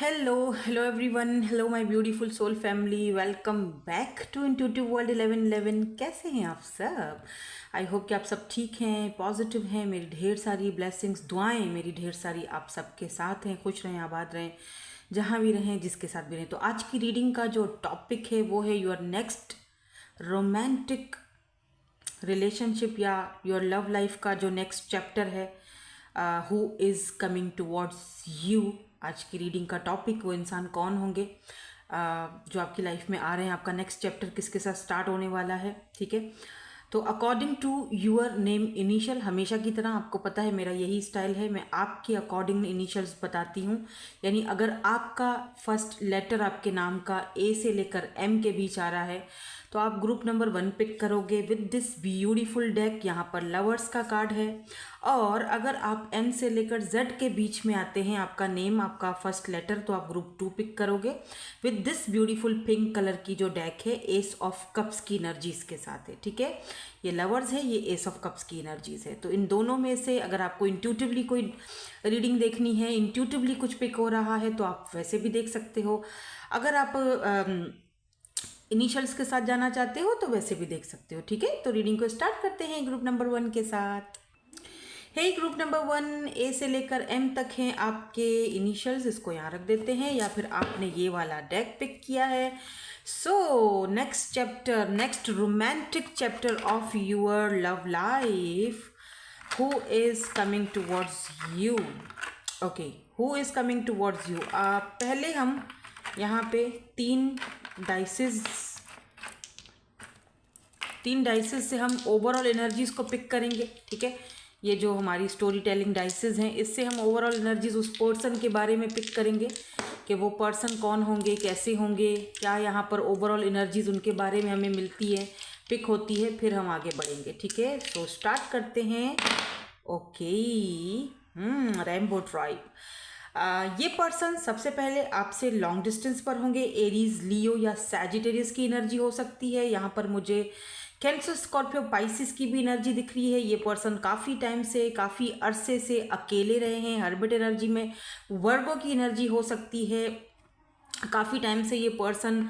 Hello everyone. Hello my beautiful soul family. Welcome back to Intuitive World 1111. कैसे हैं आप सब? आई होप कि आप सब ठीक हैं, पॉजिटिव हैं. मेरी ढेर सारी ब्लेसिंग्स, दुआएं मेरी ढेर सारी आप सबके साथ हैं. खुश रहें, आबाद रहें, जहाँ भी रहें, जिसके साथ भी रहें. तो आज की रीडिंग का जो टॉपिक है वो है योर नेक्स्ट रोमांटिक रिलेशनशिप या योर लव लाइफ का जो नेक्स्ट चैप्टर है, who is coming towards you. आज की रीडिंग का टॉपिक, वो इंसान कौन होंगे जो आपकी लाइफ में आ रहे हैं, आपका नेक्स्ट चैप्टर किसके साथ स्टार्ट होने वाला है. ठीक है, तो according to your name initial, हमेशा की तरह आपको पता है मेरा यही स्टाइल है, मैं आपके अकॉर्डिंग इनिशियल्स बताती हूँ. यानी अगर आपका फर्स्ट लेटर आपके नाम का ए से लेकर एम के बीच आ रहा है तो आप ग्रुप नंबर 1 पिक करोगे विद दिस ब्यूटीफुल डेक. यहाँ पर लवर्स का कार्ड है. और अगर आप एन से लेकर जेड के बीच में आते हैं, आपका नेम, आपका फर्स्ट लेटर, तो आप ग्रुप 2 पिक करोगे with this beautiful pink colour की जो डेक है, एस ऑफ कप्स की एनर्जीज के साथ है. ठीक है, ये लवर्स है, ये एस ऑफ कप्स की एनर्जीज है. तो इन दोनों में से अगर आपको इंट्यूटिवली कोई रीडिंग देखनी है, इंट्यूटिवली कुछ पिक हो रहा है, तो आप वैसे भी देख सकते हो. अगर आप इनिशियल्स के साथ जाना चाहते हो तो वैसे भी देख सकते हो. ठीक है, तो रीडिंग को स्टार्ट करते हैं ग्रुप नंबर 1 के साथ. हे ग्रुप नंबर 1, ए से लेकर एम तक हैं आपके इनिशियल्स. इसको यहाँ रख देते हैं, या फिर आपने ये वाला डेक पिक किया है. So next chapter, next romantic chapter of your love life, who is coming towards you. Okay, who is coming towards you. पहले हम यहाँ पे तीन डाइसेस से हम ओवरऑल एनर्जीज को पिक करेंगे. ठीक है, ये जो हमारी स्टोरी टेलिंग डाइसेस हैं, इससे हम ओवरऑल एनर्जीज उस पर्सन के बारे में पिक करेंगे कि वो पर्सन कौन होंगे, कैसे होंगे, क्या यहाँ पर ओवरऑल एनर्जीज उनके बारे में हमें मिलती है, पिक होती है. फिर हम आगे बढ़ेंगे. ठीक है, सो स्टार्ट करते हैं. Okay, rainbow tribe. ये पर्सन सबसे पहले आपसे लॉन्ग डिस्टेंस पर होंगे. एरीज, लियो या सैजिटेरियस की एनर्जी हो सकती है. यहाँ पर मुझे कैंसर, स्कॉर्पियो, पाइसिस की भी एनर्जी दिख रही है. ये पर्सन काफ़ी टाइम से, काफ़ी अरसे से अकेले रहे हैं, हर्बिट एनर्जी में. वर्गो की एनर्जी हो सकती है. काफ़ी टाइम से ये पर्सन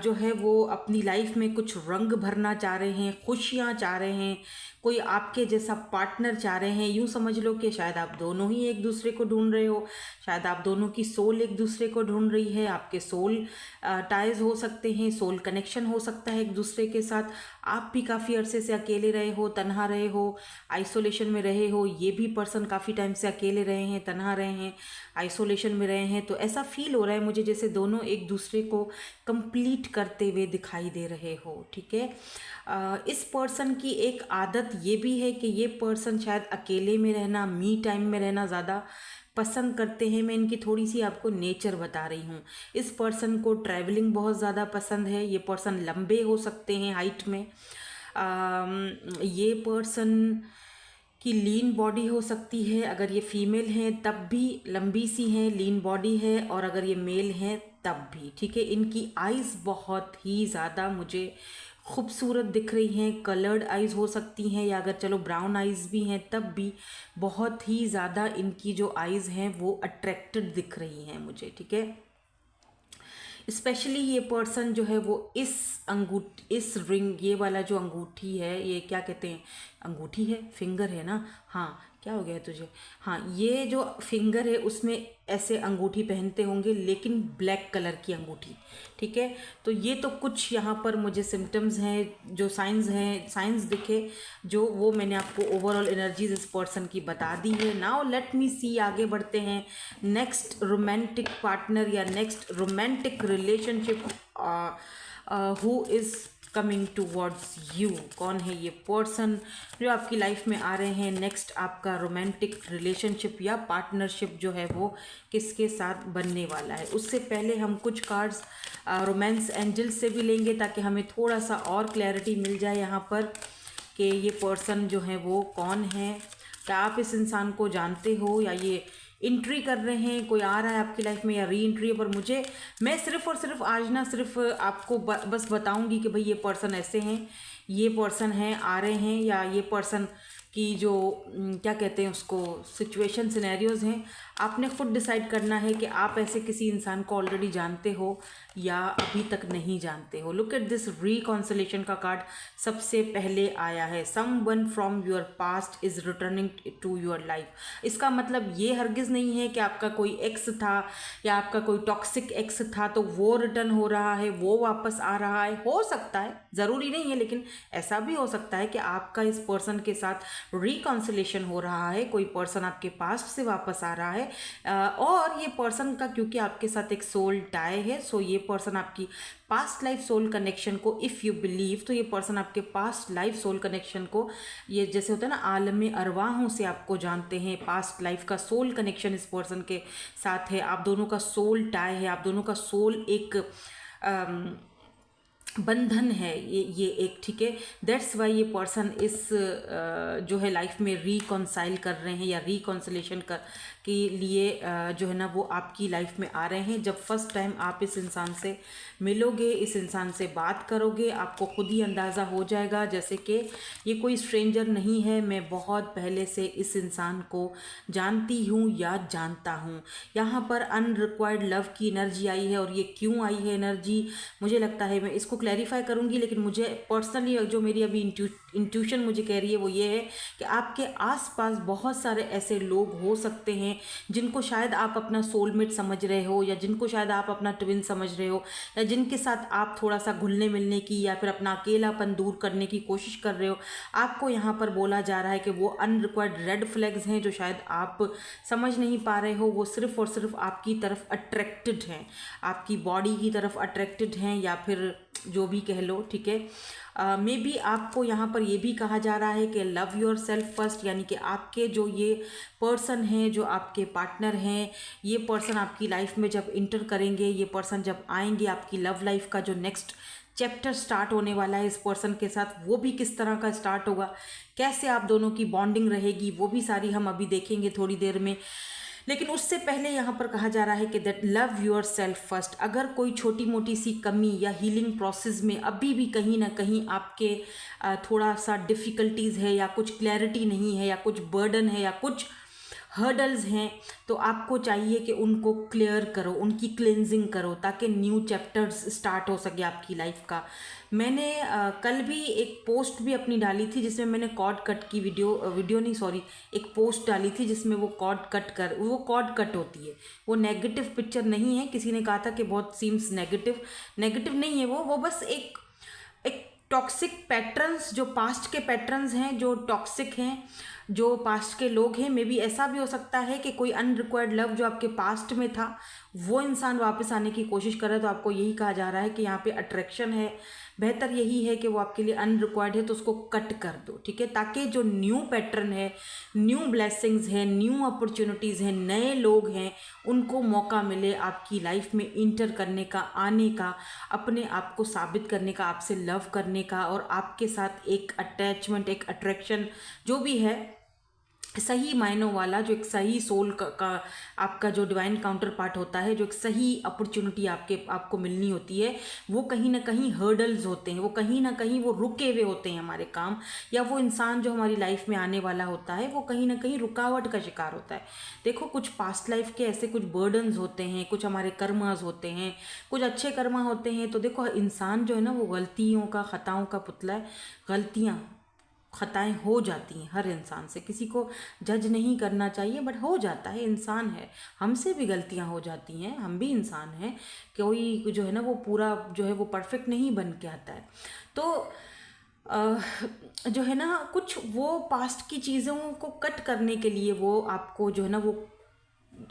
जो है वो अपनी लाइफ में कुछ रंग भरना चाह रहे हैं, खुशियाँ चाह रहे हैं, कोई आपके जैसा पार्टनर चाह रहे हैं. यूँ समझ लो कि शायद आप दोनों ही एक दूसरे को ढूंढ रहे हो, शायद आप दोनों की सोल एक दूसरे को ढूंढ रही है. आपके सोल टाइज हो सकते हैं, सोल कनेक्शन हो सकता है एक दूसरे के साथ. आप भी काफ़ी अरसे से अकेले रहे हो, तन्हा रहे हो, आइसोलेशन में रहे हो. ये भी पर्सन काफ़ी टाइम से अकेले रहे हैं, तन्हा रहे हैं, आइसोलेशन में रहे हैं. तो ऐसा फील हो रहा है मुझे जैसे दोनों एक दूसरे को कंप्लीट करते हुए दिखाई दे रहे हो. ठीक है, इस पर्सन की एक आदत ये भी है कि ये पर्सन शायद अकेले में रहना, मी टाइम में रहना ज़्यादा पसंद करते हैं. मैं इनकी थोड़ी सी आपको नेचर बता रही हूँ. इस पर्सन को ट्रैवलिंग बहुत ज़्यादा पसंद है. ये पर्सन लंबे हो सकते हैं हाइट में. ये पर्सन की लीन बॉडी हो सकती है. अगर ये फीमेल हैं तब भी लंबी सी हैं, लीन बॉडी है, और अगर ये मेल हैं तब भी. ठीक है, इनकी आइज़ बहुत ही ज़्यादा मुझे खूबसूरत दिख रही हैं. कलर्ड आइज़ हो सकती हैं, या अगर चलो ब्राउन आइज़ भी हैं तब भी बहुत ही ज़्यादा इनकी जो आइज़ हैं वो अट्रैक्टेड दिख रही हैं मुझे. ठीक है, स्पेशली ये पर्सन जो है वो इस रिंग, ये वाला जो अंगूठी है, ये क्या कहते हैं, अंगूठी है, फिंगर है ना, हाँ, क्या हो गया है तुझे, हाँ, ये जो फिंगर है उसमें ऐसे अंगूठी पहनते होंगे, लेकिन ब्लैक कलर की अंगूठी. ठीक है, तो ये तो कुछ यहाँ पर मुझे सिम्टम्स हैं, जो साइंस दिखे, जो वो मैंने आपको ओवरऑल एनर्जीज इस पर्सन की बता दी है. नाउ लेट मी सी, आगे बढ़ते हैं. नेक्स्ट रोमांटिक पार्टनर या next romantic relationship, who is coming towards you. कौन है ये पर्सन जो आपकी लाइफ में आ रहे हैं. नेक्स्ट आपका रोमांटिक रिलेशनशिप या पार्टनरशिप जो है वो किसके साथ बनने वाला है. उससे पहले हम कुछ कार्ड्स रोमांस एंजल से भी लेंगे, ताकि हमें थोड़ा सा और क्लैरिटी मिल जाए यहाँ पर कि ये पर्सन जो है वो कौन है. क्या आप इस इंसान को जानते हो, या ये इंट्री कर रहे हैं, कोई आ रहा है आपकी लाइफ में, या री एंट्री. पर मैं सिर्फ और सिर्फ आज ना सिर्फ आपको बस बताऊंगी कि भाई ये पर्सन ऐसे हैं, ये पर्सन हैं, आ रहे हैं, या ये पर्सन की जो क्या कहते हैं उसको, सिचुएशन सिनेरियोज़ हैं, आपने खुद डिसाइड करना है कि आप ऐसे किसी इंसान को ऑलरेडी जानते हो या अभी तक नहीं जानते हो। लुक एट दिस रिकॉन्सिलेशन का कार्ड सबसे पहले आया है, someone from your past is returning to your life. इसका मतलब ये हरगिज़ नहीं है कि आपका कोई एक्स था या आपका कोई टॉक्सिक एक्स था तो वो रिटर्न हो रहा है, वो वापस आ रहा है। हो सकता है, ज़रूरी नहीं है, लेकिन ऐसा भी हो सकता है कि आपका इस पर्सन के साथ रिकॉन्सिलेशन हो रहा है, कोई पर्सन आपके पास्ट से वापस आ रहा है। और ये पर्सन का क्योंकि आपके साथ एक सोल टाई है, सो ये पर्सन आपकी पास्ट लाइफ सोल कनेक्शन को, इफ़ यू बिलीव, तो ये पर्सन आपके पास्ट लाइफ सोल कनेक्शन को, ये जैसे होता है ना आलम अरवाहों से आपको जानते हैं, पास्ट लाइफ का सोल कनेक्शन इस पर्सन के साथ है। आप दोनों का सोल टाई है, आप दोनों का सोल एक बंधन है, ये एक, ठीक है। दैट्स वाई ये पर्सन इस जो है लाइफ में रिकॉन्साइल कर रहे हैं या रिकॉन्सिलेशन कर के लिए जो है ना वो आपकी लाइफ में आ रहे हैं। जब फर्स्ट टाइम आप इस इंसान से मिलोगे, इस इंसान से बात करोगे, आपको खुद ही अंदाज़ा हो जाएगा जैसे कि ये कोई स्ट्रेंजर नहीं है, मैं बहुत पहले से इस इंसान को जानती हूँ या जानता हूँ। यहाँ पर अनरिक्वायर्ड लव की एनर्जी आई है, और ये क्यों आई है एनर्जी मुझे लगता है, मैं इसको क्लैरिफाई करूँगी, लेकिन मुझे पर्सनली जो मेरी अभी इंट्यूशन मुझे कह रही है वो ये है कि आपके आसपास बहुत सारे ऐसे लोग हो सकते हैं जिनको शायद आप अपना सोलमेट समझ रहे हो, या जिनको शायद आप अपना ट्विन समझ रहे हो, या जिनके साथ आप थोड़ा सा घुलने मिलने की या फिर अपना अकेलापन दूर करने की कोशिश कर रहे हो। आपको यहाँ पर बोला जा रहा है कि वो अनरिक्वायर्ड रेड फ्लैग्स हैं जो शायद आप समझ नहीं पा रहे हो, वो सिर्फ और सिर्फ आपकी तरफ अट्रैक्टेड हैं, आपकी बॉडी की तरफ अट्रैक्टेड हैं, या फिर जो भी कह लो, ठीक है। मे बी आपको यहाँ पर ये भी कहा जा रहा है कि लव योर सेल्फ फर्स्ट, यानी कि आपके जो ये पर्सन हैं, जो आपके पार्टनर हैं, ये पर्सन आपकी लाइफ में जब इंटर करेंगे, ये पर्सन जब आएंगे, आपकी लव लाइफ का जो नेक्स्ट चैप्टर स्टार्ट होने वाला है इस पर्सन के साथ, वो भी किस तरह का स्टार्ट होगा, कैसे आप दोनों की बॉन्डिंग रहेगी, वो भी सारी हम अभी देखेंगे थोड़ी देर में। लेकिन उससे पहले यहाँ पर कहा जा रहा है कि that love yourself first. अगर कोई छोटी मोटी सी कमी या हीलिंग प्रोसेस में अभी भी कहीं ना कहीं आपके थोड़ा सा डिफ़िकल्टीज़ है, या कुछ क्लैरिटी नहीं है, या कुछ बर्डन है, या कुछ हर्डल्स हैं, तो आपको चाहिए कि उनको क्लियर करो, उनकी क्लेंजिंग करो, ताकि न्यू चैप्टर्स स्टार्ट हो सके आपकी लाइफ का। मैंने कल भी एक पोस्ट भी अपनी डाली थी जिसमें मैंने कॉर्ड कट की वीडियो नहीं सॉरी एक पोस्ट डाली थी जिसमें वो कॉर्ड कट होती है, वो नेगेटिव पिक्चर नहीं है। किसी ने कहा था कि बहुत सीम्स नेगेटिव नहीं है वो बस एक टॉक्सिक पैटर्न्स, जो पास्ट के पैटर्न्स हैं, जो टॉक्सिक हैं, जो पास्ट के लोग हैं। मे बी ऐसा भी हो सकता है कि कोई अनरिक्वायर्ड लव जो आपके पास्ट में था वो इंसान वापस आने की कोशिश कर रहा है, तो आपको यही कहा जा रहा है कि यहाँ पे अट्रैक्शन है, बेहतर यही है कि वो आपके लिए अनरिक्वायर्ड है तो उसको कट कर दो, ठीक है, ताकि जो न्यू पैटर्न है, न्यू ब्लेसिंग्स हैं, न्यू अपॉर्चुनिटीज़ हैं, नए लोग हैं, उनको मौका मिले आपकी लाइफ में इंटर करने का, आने का, अपने आप को साबित करने का, आपसे लव करने का, और आपके साथ एक अटैचमेंट, एक अट्रैक्शन जो भी है सही मायनों वाला, जो एक सही सोल का आपका जो डिवाइन काउंटर पार्ट होता है, जो एक सही अपॉर्चुनिटी आपको मिलनी होती है, वो कहीं ना कहीं हर्डल्स होते हैं, वो कहीं ना कहीं वो रुके हुए होते हैं हमारे काम, या वो इंसान जो हमारी लाइफ में आने वाला होता है वो कहीं ना कहीं रुकावट का शिकार होता है। देखो, कुछ पास्ट लाइफ के ऐसे कुछ बर्डन्स होते हैं, कुछ हमारे कर्मास होते हैं, कुछ अच्छे कर्मा होते हैं। तो देखो, इंसान जो है ना वो गलतियों का, खताओं का पुतला है। खताएं हो जाती हैं हर इंसान से, किसी को जज नहीं करना चाहिए, बट हो जाता है, इंसान है, हमसे भी गलतियां हो जाती हैं, हम भी इंसान हैं। कोई जो है ना वो पूरा जो है वो परफेक्ट नहीं बन के आता है। तो जो है ना कुछ वो पास्ट की चीज़ों को कट करने के लिए वो आपको जो है ना वो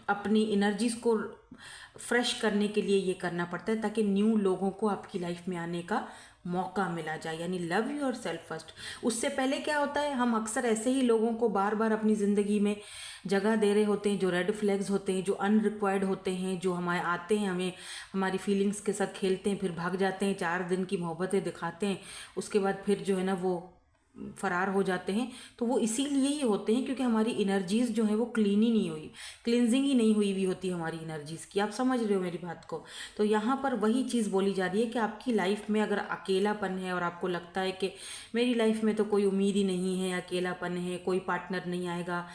अपनी एनर्जीज को फ्रेश करने के लिए ये करना पड़ता है, ताकि न्यू लोगों को आपकी लाइफ में आने का मौका मिला जाए, यानी लव योर सेल्फ फर्स्ट। उससे पहले क्या होता है, हम अक्सर ऐसे ही लोगों को बार बार अपनी ज़िंदगी में जगह दे रहे होते हैं जो रेड फ्लैग्स होते हैं, जो अनरिक्वायर्ड होते हैं, जो हमारे आते हैं, हमें हमारी फीलिंग्स के साथ खेलते हैं, फिर भाग जाते हैं, 4 दिन की मोहब्बतें दिखाते हैं, उसके बाद फिर जो है ना वो फरार हो जाते हैं, तो वो इसीलिए ही होते हैं क्योंकि हमारी एनर्जीज़ जो है वो क्लीन ही नहीं हुई, क्लिनजिंग ही नहीं हुई होती हमारी एनर्जीज़ की। आप समझ रहे हो मेरी बात को? तो यहाँ पर वही चीज़ बोली जा रही है कि आपकी लाइफ में अगर अकेलापन है और आपको लगता है कि मेरी लाइफ में तो कोई उम्मीद ही नहीं है, अकेलापन है, कोई पार्टनर नहीं आएगा,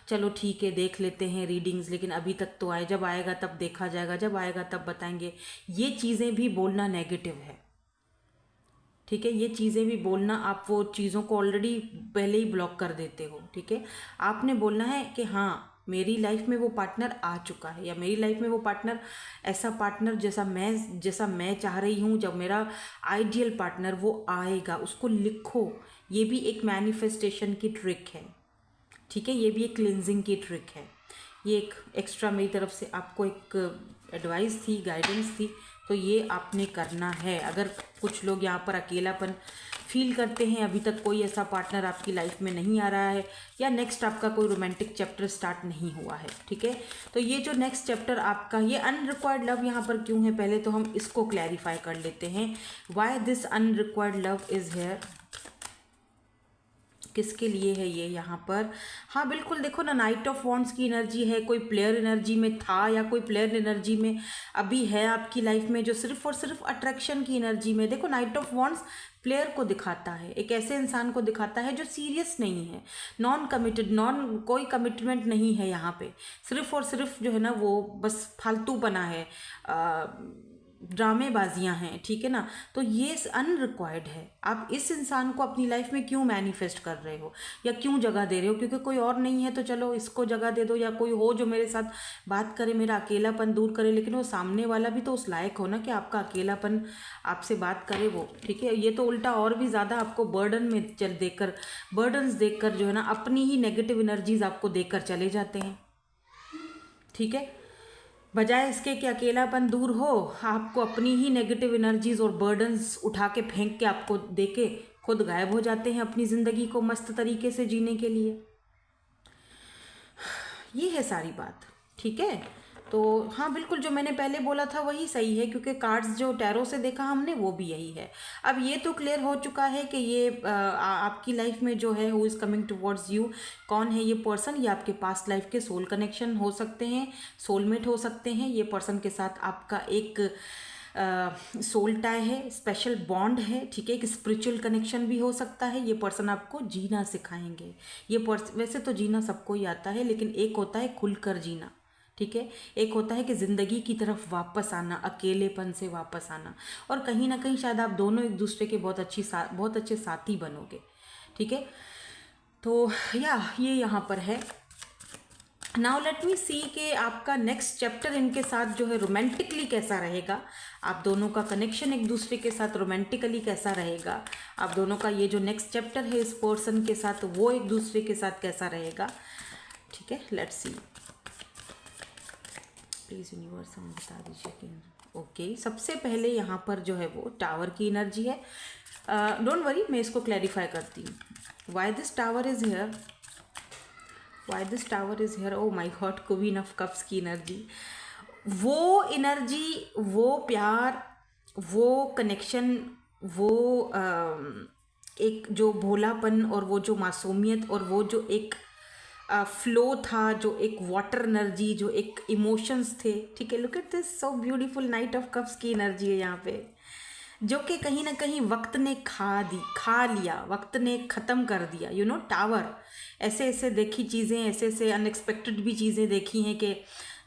चलो ठीक है देख लेते हैं रीडिंग्स, लेकिन अभी तक तो आए, जब आएगा तब देखा जाएगा, जब आएगा तब बताएंगे, ये चीज़ें भी बोलना नेगेटिव है। ठीक है, ये चीज़ें भी बोलना, आप वो चीज़ों को ऑलरेडी पहले ही ब्लॉक कर देते हो। ठीक है, आपने बोलना है कि हाँ मेरी लाइफ में वो पार्टनर आ चुका है, या मेरी लाइफ में वो पार्टनर, ऐसा पार्टनर जैसा मैं चाह रही हूँ, जब मेरा आइडियल पार्टनर वो आएगा, उसको लिखो। ये भी एक मैनिफेस्टेशन की ट्रिक है। ठीक है, ये भी एक क्लिनजिंग की ट्रिक है। ये एक एक्स्ट्रा मेरी तरफ से आपको एक एडवाइस थी, गाइडेंस थी, तो ये आपने करना है। अगर कुछ लोग यहाँ पर अकेलापन फील करते हैं, अभी तक कोई ऐसा पार्टनर आपकी लाइफ में नहीं आ रहा है, या नेक्स्ट आपका कोई रोमांटिक चैप्टर स्टार्ट नहीं हुआ है, ठीक है, तो ये जो नेक्स्ट चैप्टर आपका, ये अनरिक्वायर्ड लव यहाँ पर क्यों है, पहले तो हम इसको क्लैरिफाई कर लेते हैं। Why this unrequired love is here, किसके लिए है ये यहाँ पर? हाँ बिल्कुल, देखो ना, नाइट ऑफ वॉन्ड्स की एनर्जी है, कोई प्लेयर एनर्जी में था या कोई प्लेयर एनर्जी में अभी है आपकी लाइफ में, जो सिर्फ और सिर्फ अट्रैक्शन की एनर्जी में। देखो नाइट ऑफ वॉन्ड्स प्लेयर को दिखाता है, एक ऐसे इंसान को दिखाता है जो सीरियस नहीं है, नॉन कमिटेड, कोई कमिटमेंट नहीं है यहाँ पे, सिर्फ और सिर्फ जो है ना वो बस फालतू बना है, ड्रामेबाजियाँ हैं, ठीक है ना। तो ये अनरिक्वायर्ड है। आप इस इंसान को अपनी लाइफ में क्यों मैनिफेस्ट कर रहे हो या क्यों जगह दे रहे हो? क्योंकि कोई और नहीं है तो चलो इसको जगह दे दो, या कोई हो जो मेरे साथ बात करे, मेरा अकेलापन दूर करे, लेकिन वो सामने वाला भी तो उस लायक हो ना कि आपका अकेलापन आपसे बात करे वो, ठीक है। ये तो उल्टा और भी ज़्यादा आपको बर्डन में बर्डन्स देकर जो है ना अपनी ही नेगेटिव एनर्जीज आपको देकर चले जाते हैं, ठीक है। बजाय इसके कि अकेलापन दूर हो, आपको अपनी ही नेगेटिव एनर्जीज और बर्डन्स उठा के फेंक के आपको दे के खुद गायब हो जाते हैं अपनी ज़िंदगी को मस्त तरीके से जीने के लिए। ये है सारी बात, ठीक है। तो हाँ बिल्कुल, जो मैंने पहले बोला था वही सही है, क्योंकि कार्ड्स जो टैरो से देखा हमने वो भी यही है। अब ये तो क्लियर हो चुका है कि ये आपकी लाइफ में जो है who is coming towards you, कौन है ये पर्सन। ये आपके पास्ट लाइफ के सोल कनेक्शन हो सकते हैं, सोलमेट हो सकते हैं। ये पर्सन के साथ आपका एक सोल टाई है, स्पेशल बॉन्ड है, ठीक है। एक स्पिरिचुअल कनेक्शन भी हो सकता है। ये पर्सन आपको जीना सिखाएंगे। वैसे तो जीना सबको ही आता है, लेकिन एक होता है खुलकर जीना, ठीक है। एक होता है कि ज़िंदगी की तरफ वापस आना, अकेलेपन से वापस आना, और कहीं ना कहीं शायद आप दोनों एक दूसरे के बहुत अच्छे साथी बनोगे, ठीक है। तो ये यहाँ पर है। नाउ लेट मी सी कि आपका नेक्स्ट चैप्टर इनके साथ जो है रोमांटिकली कैसा रहेगा, आप दोनों का कनेक्शन एक दूसरे के साथ रोमांटिकली कैसा रहेगा, आप दोनों का ये जो नेक्स्ट चैप्टर है इस पर्सन के साथ वो एक दूसरे के साथ कैसा रहेगा, ठीक है। लेट्स सी, प्लीज़ यूनिवर्स हम बता दीजिए कि ओके। सबसे पहले यहाँ पर जो है वो टावर की एनर्जी है। डोंट वरी, मैं इसको क्लैरिफाई करती हूँ। Why this tower is here, why this tower is here, oh my god, queen of cups की एनर्जी। वो एनर्जी, वो प्यार, वो कनेक्शन, वो एक जो भोलापन और वो जो मासूमियत और वो जो एक फ्लो था, जो एक वाटर एनर्जी, जो एक इमोशंस थे, ठीक है। Look at this, so beautiful night of cups की एनर्जी है यहाँ पे, जो कि कहीं ना कहीं वक्त ने खा लिया, वक्त ने ख़त्म कर दिया। यू नो, टावर, ऐसे ऐसे देखी चीज़ें, ऐसे ऐसे अनएक्सपेक्टेड भी चीज़ें देखी हैं कि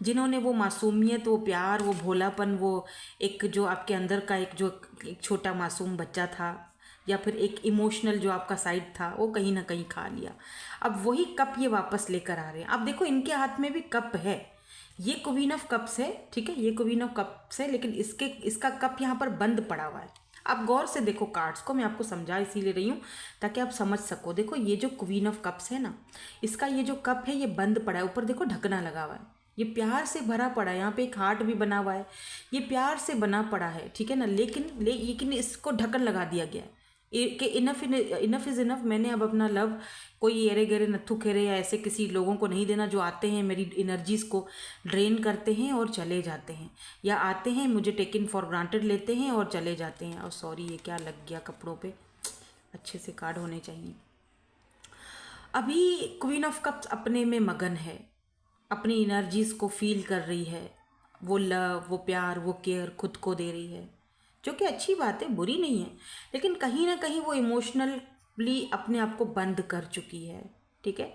जिन्होंने वो मासूमियत, वो प्यार, वो भोलापन, वो एक जो आपके अंदर का एक छोटा मासूम बच्चा था, या फिर एक इमोशनल जो आपका साइड था, वो कहीं ना कहीं खा लिया। अब वही कप ये वापस लेकर आ रहे हैं। अब देखो इनके हाथ में भी कप है, ये क्वीन ऑफ कप्स है, ठीक है, ये क्वीन ऑफ कप्स है, लेकिन इसका कप यहाँ पर बंद पड़ा हुआ है। आप गौर से देखो कार्ड्स को, मैं आपको समझा इसीलिए रही हूँ ताकि आप समझ सको। देखो ये जो क्वीन ऑफ कप्स है ना, इसका ये जो कप है ये बंद पड़ा है, ऊपर देखो ढकना लगा हुआ है, ये प्यार से भरा पड़ा है, यहाँ पे एक हार्ट भी बना हुआ है, ये प्यार से बना पड़ा है, ठीक है ना। लेकिन इसको ढक्कन लगा दिया गया है कि इनफ इज़ इनफ। मैंने अब अपना लव कोई एरे गेरे नत्थु खेरे या ऐसे किसी लोगों को नहीं देना जो आते हैं मेरी एनर्जीज़ को ड्रेन करते हैं और चले जाते हैं, या आते हैं मुझे टेकन फॉर ग्रांटेड लेते हैं और चले जाते हैं। और सॉरी, ये क्या लग गया कपड़ों पे, अच्छे से कार्ड होने चाहिए। अभी क्वीन ऑफ कप्स अपने में मगन है, अपनी एनर्जीज को फील कर रही है, वो लव, वो प्यार, वो केयर खुद को दे रही है, जो कि अच्छी बात है, बुरी नहीं है। लेकिन कहीं ना कहीं वो इमोशनली अपने आप को बंद कर चुकी है। ठीक है,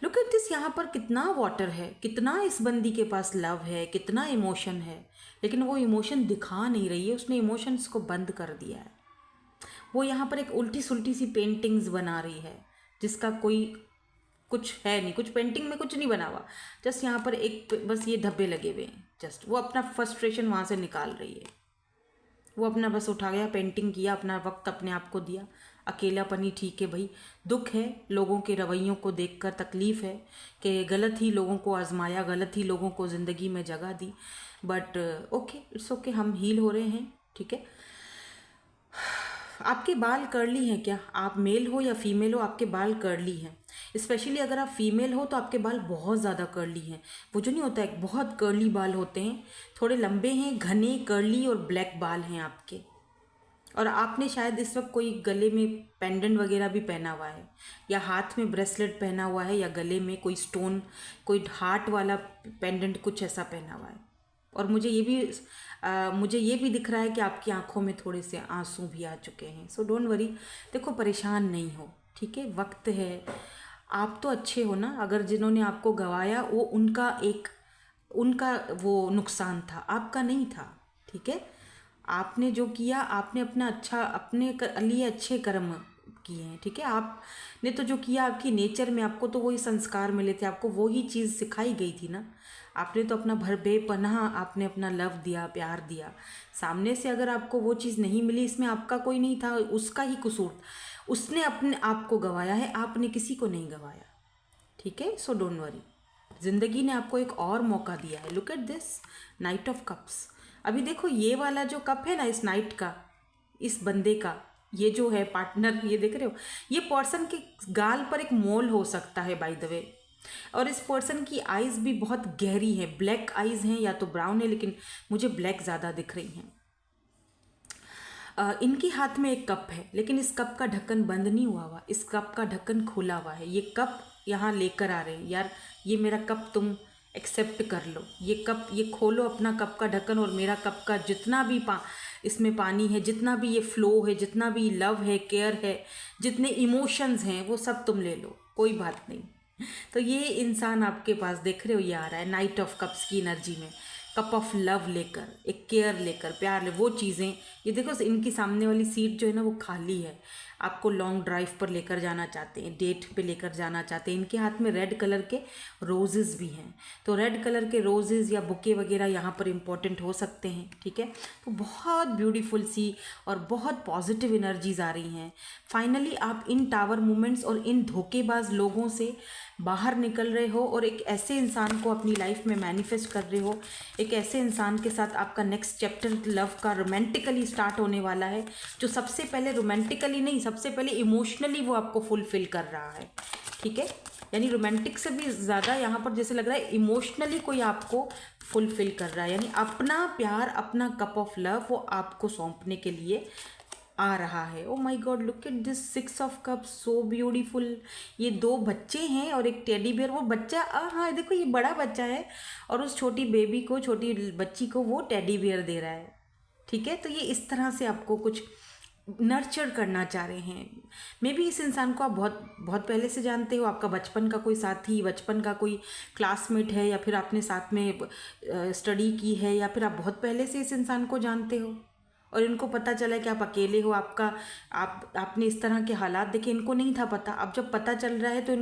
लुक एट दिस, यहाँ पर कितना वाटर है, कितना इस बंदी के पास लव है, कितना इमोशन है, लेकिन वो इमोशन दिखा नहीं रही है, उसने इमोशंस को बंद कर दिया है। वो यहाँ पर एक उल्टी सुल्टी सी पेंटिंग्स बना रही है, जिसका कोई कुछ है नहीं, कुछ पेंटिंग में कुछ नहीं बना हुआ, जस्ट यहाँ पर एक बस ये धब्बे लगे हुए हैं। जस्ट वो अपना फ्रस्ट्रेशन वहाँ से निकाल रही है। वो अपना बस उठा गया, पेंटिंग किया, अपना वक्त अपने आप को दिया। अकेलापन ही ठीक है भाई, दुख है लोगों के रवैयों को देखकर, तकलीफ़ है कि गलत ही लोगों को आजमाया, गलत ही लोगों को ज़िंदगी में जगह दी। बट ओके, इट्स ओके, हम हील हो रहे हैं। ठीक है, आपके बाल कर्ली हैं क्या? आप मेल हो या फीमेल हो, आपके बाल कर्ली हैं। स्पेशली अगर आप फीमेल हो तो आपके बाल बहुत ज़्यादा कर्ली हैं। वो जो नहीं होता है, बहुत कर्ली बाल होते हैं, थोड़े लंबे हैं, घने कर्ली और ब्लैक बाल हैं आपके। और आपने शायद इस वक्त कोई गले में पेंडेंट वगैरह भी पहना हुआ है, या हाथ में ब्रेसलेट पहना हुआ है, या गले में कोई स्टोन, कोई हार्ट वाला पेंडेंट, कुछ ऐसा पहना हुआ है। और मुझे ये भी दिख रहा है कि आपकी आंखों में थोड़े से आंसू भी आ चुके हैं। सो डोंट वरी, देखो परेशान नहीं हो, ठीक है, वक्त है। आप तो अच्छे हो ना, अगर जिन्होंने आपको गंवाया वो उनका वो नुकसान था, आपका नहीं था। ठीक है, आपने जो किया, आपने अपना अच्छा, अपने लिए अच्छे कर्म किए हैं। ठीक है, आपने तो जो किया, आपकी नेचर में आपको तो वही संस्कार मिले थे, आपको वही चीज़ सिखाई गई थी ना। आपने तो अपना भर बेपनाह आपने अपना लव दिया, प्यार दिया। सामने से अगर आपको वो चीज़ नहीं मिली, इसमें आपका कोई नहीं था, उसका ही कसूर, उसने अपने आप को गंवाया है, आपने किसी को नहीं गंवाया। ठीक है, सो डोंट वरी, ज़िंदगी ने आपको एक और मौका दिया है। Look at this, night of cups. अभी देखो ये वाला जो कप है ना, इस नाइट का, इस बंदे का, ये जो है पार्टनर, ये देख रहे हो, ये पर्सन के गाल पर एक मोल हो सकता है बाय द वे। और इस पर्सन की आइज़ भी बहुत गहरी है, ब्लैक आइज़ हैं या तो ब्राउन है, लेकिन मुझे ब्लैक ज़्यादा दिख रही हैं। इनके हाथ में एक कप है, लेकिन इस कप का ढक्कन बंद नहीं हुआ, इस कप का ढक्कन खुला हुआ है। ये कप यहाँ लेकर आ रहे हैं, यार ये मेरा कप तुम एक्सेप्ट कर लो, ये कप, ये खोलो अपना कप का ढक्कन, और मेरा कप का जितना भी इसमें पानी है, जितना भी ये फ्लो है, जितना भी लव है, केयर है, जितने इमोशंस हैं, वो सब तुम ले लो, कोई बात नहीं। तो ये इंसान आपके पास देख रहे हो, ये आ रहा है नाइट ऑफ कप्स की एनर्जी में, कप ऑफ लव लेकर, एक केयर लेकर, प्यार ले, वो चीज़ें। ये देखो इनकी सामने वाली सीट जो है ना, वो खाली है। आपको लॉन्ग ड्राइव पर लेकर जाना चाहते हैं, डेट पे लेकर जाना चाहते हैं। इनके हाथ में रेड कलर के रोजेज़ भी हैं, तो रेड कलर के रोजेज़ या बुके वगैरह यहाँ पर इम्पॉर्टेंट हो सकते हैं। ठीक है, तो बहुत ब्यूटीफुल सी और बहुत पॉजिटिव एनर्जीज आ रही हैं। फाइनली आप इन टावर मूवमेंट्स और इन धोखेबाज लोगों से बाहर निकल रहे हो, और एक ऐसे इंसान को अपनी लाइफ में मैनिफेस्ट कर रहे हो। एक ऐसे इंसान के साथ आपका नेक्स्ट चैप्टर लव का रोमांटिकली स्टार्ट होने वाला है, जो सबसे पहले रोमांटिकली नहीं, सबसे पहले इमोशनली वो आपको फुलफिल कर रहा है। ठीक है, यानी रोमांटिक से भी ज़्यादा यहाँ पर जैसे लग रहा है इमोशनली कोई आपको फुलफिल कर रहा है, यानी अपना प्यार, अपना कप ऑफ लव वो आपको सौंपने के लिए आ रहा है। Oh my God, look at this 6 of cups, so beautiful. ये 2 बच्चे हैं और एक टेडी बियर। वो बच्चा, हाँ देखो ये बड़ा बच्चा है, और उस छोटी बेबी को, छोटी बच्ची को वो टेडी बियर दे रहा है। ठीक है, तो ये इस तरह से आपको कुछ नर्चर करना चाह रहे हैं। मे बी इस इंसान को आप बहुत बहुत पहले से जानते हो, आपका बचपन का कोई साथी, बचपन का कोई क्लासमेट है, या फिर आपने साथ में स्टडी की है, या फिर आप बहुत पहले से इस इंसान को जानते हो, और इनको पता चला कि आप अकेले हो। आपने इस तरह के हालात देखे, इनको नहीं था पता। अब जब पता चल रहा है तो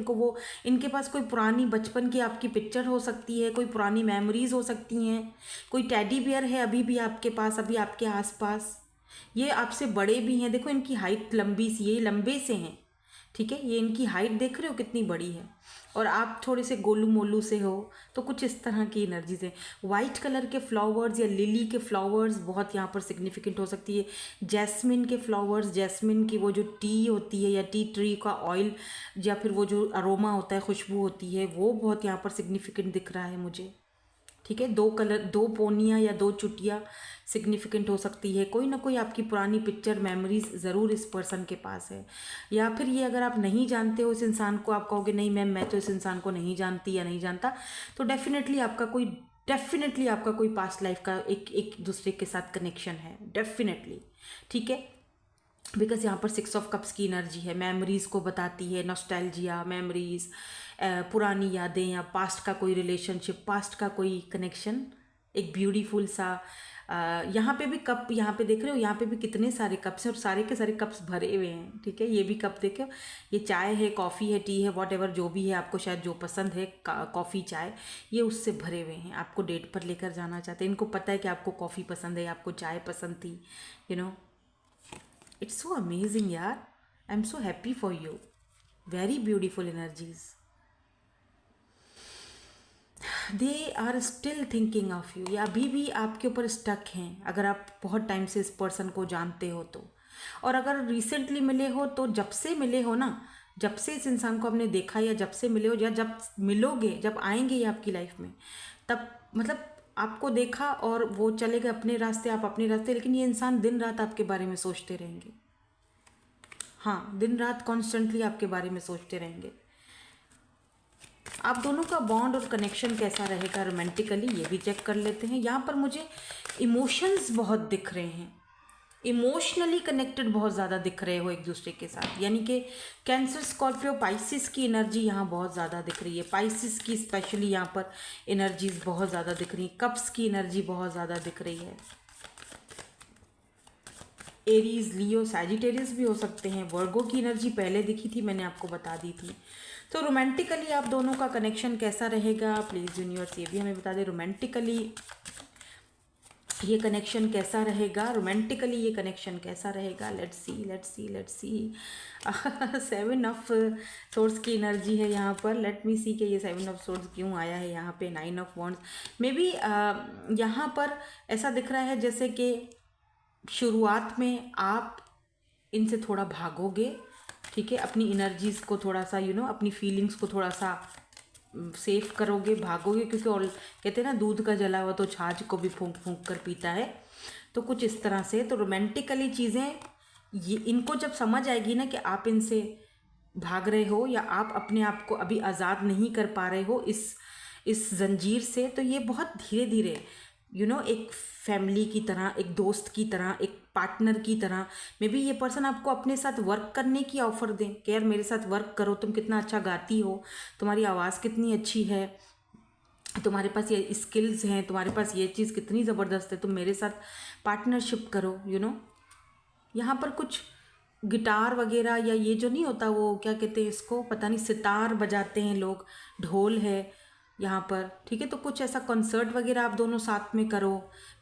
इनके पास कोई पुरानी बचपन की आपकी पिक्चर हो सकती है, कोई पुरानी मेमोरीज हो सकती हैं, कोई टेडी बियर है अभी भी आपके पास, अभी आपके आसपास। ये आपसे बड़े भी हैं, देखो इनकी हाइट लंबी सी है, ये लंबे से हैं। ठीक है, ये इनकी हाइट देख रहे हो कितनी बड़ी है, और आप थोड़े से गोलू मोलू से हो, तो कुछ इस तरह की एनर्जीज है। वाइट कलर के फ्लावर्स या लिली के फ्लावर्स बहुत यहाँ पर सिग्निफिकेंट हो सकती है। जैस्मिन के फ्लावर्स, जैस्मिन की वो जो टी होती है, या टी ट्री का ऑयल, या फिर वो जो अरोमा होता है, खुशबू होती है, वो बहुत यहाँ पर सिग्निफिकेंट दिख रहा है मुझे। ठीक है, 2 कलर, 2 पोनियाँ या 2 चुटिया सिग्निफिकेंट हो सकती है। कोई ना कोई आपकी पुरानी पिक्चर मेमोरीज ज़रूर इस पर्सन के पास है। या फिर ये अगर आप नहीं जानते हो इस इंसान को, आप कहोगे नहीं मैम मैं तो इस इंसान को नहीं जानती या नहीं जानता, तो डेफिनेटली आपका कोई पास्ट लाइफ का एक दूसरे के साथ कनेक्शन है, डेफिनेटली। ठीक है, बिकॉज यहाँ पर 6 ऑफ कप्स की एनर्जी है, मेमोरीज़ को बताती है, नॉस्टैल्जिया, मेमोरीज़, पुरानी यादें या पास्ट का कोई रिलेशनशिप, पास्ट का कोई कनेक्शन, एक ब्यूटीफुल सा यहाँ पे भी कप, यहाँ पे देख रहे हो, यहाँ पे भी कितने सारे कप्स हैं और सारे के सारे कप्स भरे हुए हैं। ठीक है, ये भी कप देखो, ये चाय है, कॉफ़ी है, टी है, वॉट एवर जो भी है आपको शायद जो पसंद है, कॉफ़ी चाय, ये उससे भरे हुए हैं। आपको डेट पर लेकर जाना चाहते हैं, इनको पता है कि आपको कॉफ़ी पसंद है, आपको चाय पसंद थी, you know. It's so amazing यार, I am so happy for you, very beautiful energies. They are still thinking of you, या अभी भी आपके ऊपर स्टक हैं, अगर आप बहुत टाइम से इस पर्सन को जानते हो तो। और अगर रिसेंटली मिले हो तो जब से मिले हो ना, जब से इस इंसान को आपने देखा या जब से मिले हो या जब मिलोगे, जब आएंगे ये आपकी लाइफ में, तब मतलब आपको देखा और वो चले गए अपने रास्ते, आप अपने रास्ते, लेकिन ये इंसान दिन रात आपके बारे में सोचते रहेंगे। हाँ, दिन रात कॉन्स्टेंटली आपके बारे में सोचते रहेंगे। आप दोनों का बॉन्ड और कनेक्शन कैसा रहेगा रोमांटिकली, ये भी चेक कर लेते हैं। यहाँ पर मुझे इमोशंस बहुत दिख रहे हैं, इमोशनली कनेक्टेड बहुत ज़्यादा दिख रहे हो एक दूसरे के साथ, यानी कि कैंसर, स्कॉर्पियो, पाइसिस की एनर्जी यहाँ बहुत ज़्यादा दिख रही है। पाइसिस की स्पेशली यहाँ पर एनर्जीज बहुत ज़्यादा दिख रही है, कप्स की एनर्जी बहुत ज़्यादा दिख रही है। एरीज, लियो, सैजिटेरियस भी हो सकते हैं। वर्गो की एनर्जी पहले दिखी थी, मैंने आपको बता दी थी। तो रोमांटिकली आप दोनों का कनेक्शन कैसा रहेगा, प्लीज़ यूनिवर्स ये भी हमें बता दे। रोमांटिकली ये कनेक्शन कैसा रहेगा, रोमांटिकली ये कनेक्शन कैसा रहेगा। Let's see, let's see, let's see. 7 of source की एनर्जी है यहाँ पर। लेट मी सी कि ये 7 ऑफ सोर्स क्यों आया है यहाँ पे। 9 ऑफ वॉन्ड्स मे बी यहाँ पर ऐसा दिख रहा है जैसे कि शुरुआत में आप इनसे थोड़ा भागोगे, ठीक है, अपनी एनर्जीज़ को थोड़ा सा अपनी फीलिंग्स को थोड़ा सा सेफ करोगे, भागोगे, क्योंकि और कहते हैं ना दूध का जला हुआ तो छाछ को भी फूंक फूंक कर पीता है। तो कुछ इस तरह से तो रोमांटिकली चीज़ें ये इनको जब समझ आएगी ना कि आप इनसे भाग रहे हो या आप अपने आप को अभी आज़ाद नहीं कर पा रहे हो इस जंजीर से, तो ये बहुत धीरे धीरे एक फैमिली की तरह, एक दोस्त की तरह, एक पार्टनर की तरह मे बी ये पर्सन आपको अपने साथ वर्क करने की ऑफ़र दें कि यार मेरे साथ वर्क करो, तुम कितना अच्छा गाती हो, तुम्हारी आवाज़ कितनी अच्छी है, तुम्हारे पास ये स्किल्स हैं, तुम्हारे पास ये चीज़ कितनी ज़बरदस्त है, तुम मेरे साथ पार्टनरशिप करो। यहाँ पर कुछ गिटार वगैरह या ये जो नहीं होता वो क्या कहते हैं इसको, पता नहीं, सितार बजाते हैं लोग, ढोल है यहाँ पर, ठीक है। तो कुछ ऐसा कॉन्सर्ट वगैरह आप दोनों साथ में करो।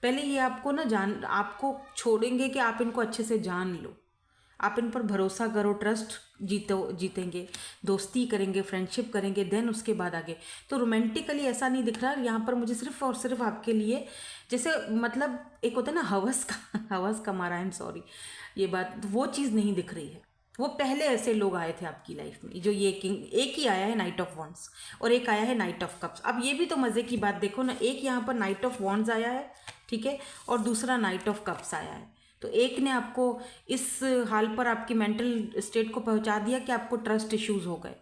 पहले ये आपको आपको छोड़ेंगे कि आप इनको अच्छे से जान लो, आप इन पर भरोसा करो, ट्रस्ट जीतेंगे, दोस्ती करेंगे, फ्रेंडशिप करेंगे, देन उसके बाद आगे। तो रोमांटिकली ऐसा नहीं दिख रहा यहाँ पर मुझे, सिर्फ और सिर्फ आपके लिए, जैसे मतलब एक होता है ना हवस का मारा, आई एम सॉरी, ये बात वो चीज़ नहीं दिख रही है। वो पहले ऐसे लोग आए थे आपकी लाइफ में, जो ये किंग, एक ही आया है नाइट ऑफ वॉन्ड्स और एक आया है नाइट ऑफ कप्स। अब ये भी तो मज़े की बात देखो ना, एक यहाँ पर नाइट ऑफ वॉन्ड्स आया है, ठीक है, और दूसरा नाइट ऑफ कप्स आया है। तो एक ने आपको इस हाल पर आपकी मेंटल स्टेट को पहुंचा दिया कि आपको ट्रस्ट इश्यूज हो गए,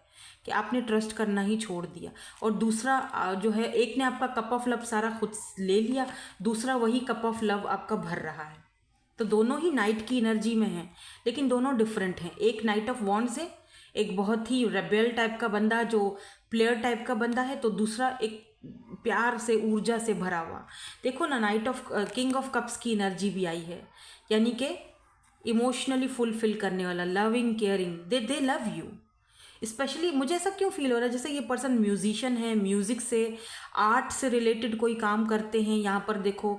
कि आपने ट्रस्ट करना ही छोड़ दिया, और दूसरा जो है, एक ने आपका कप ऑफ लव सारा खुद ले लिया, दूसरा वही कप ऑफ लव आपका भर रहा है। तो दोनों ही नाइट की एनर्जी में हैं, लेकिन दोनों डिफरेंट हैं। एक नाइट ऑफ वॉन्ड्स है, एक बहुत ही रेबेल टाइप का बंदा जो प्लेयर टाइप का बंदा है, तो दूसरा एक प्यार से, ऊर्जा से भरा हुआ। देखो ना, night of king of cups की एनर्जी भी आई है, यानी कि इमोशनली फुलफिल करने वाला, loving, caring, they love you. Specially मुझे ऐसा क्यों फील हो रहा है जैसे ये पर्सन म्यूजिशियन है, म्यूज़िक से, आर्ट से रिलेटेड कोई काम करते हैं। यहाँ पर देखो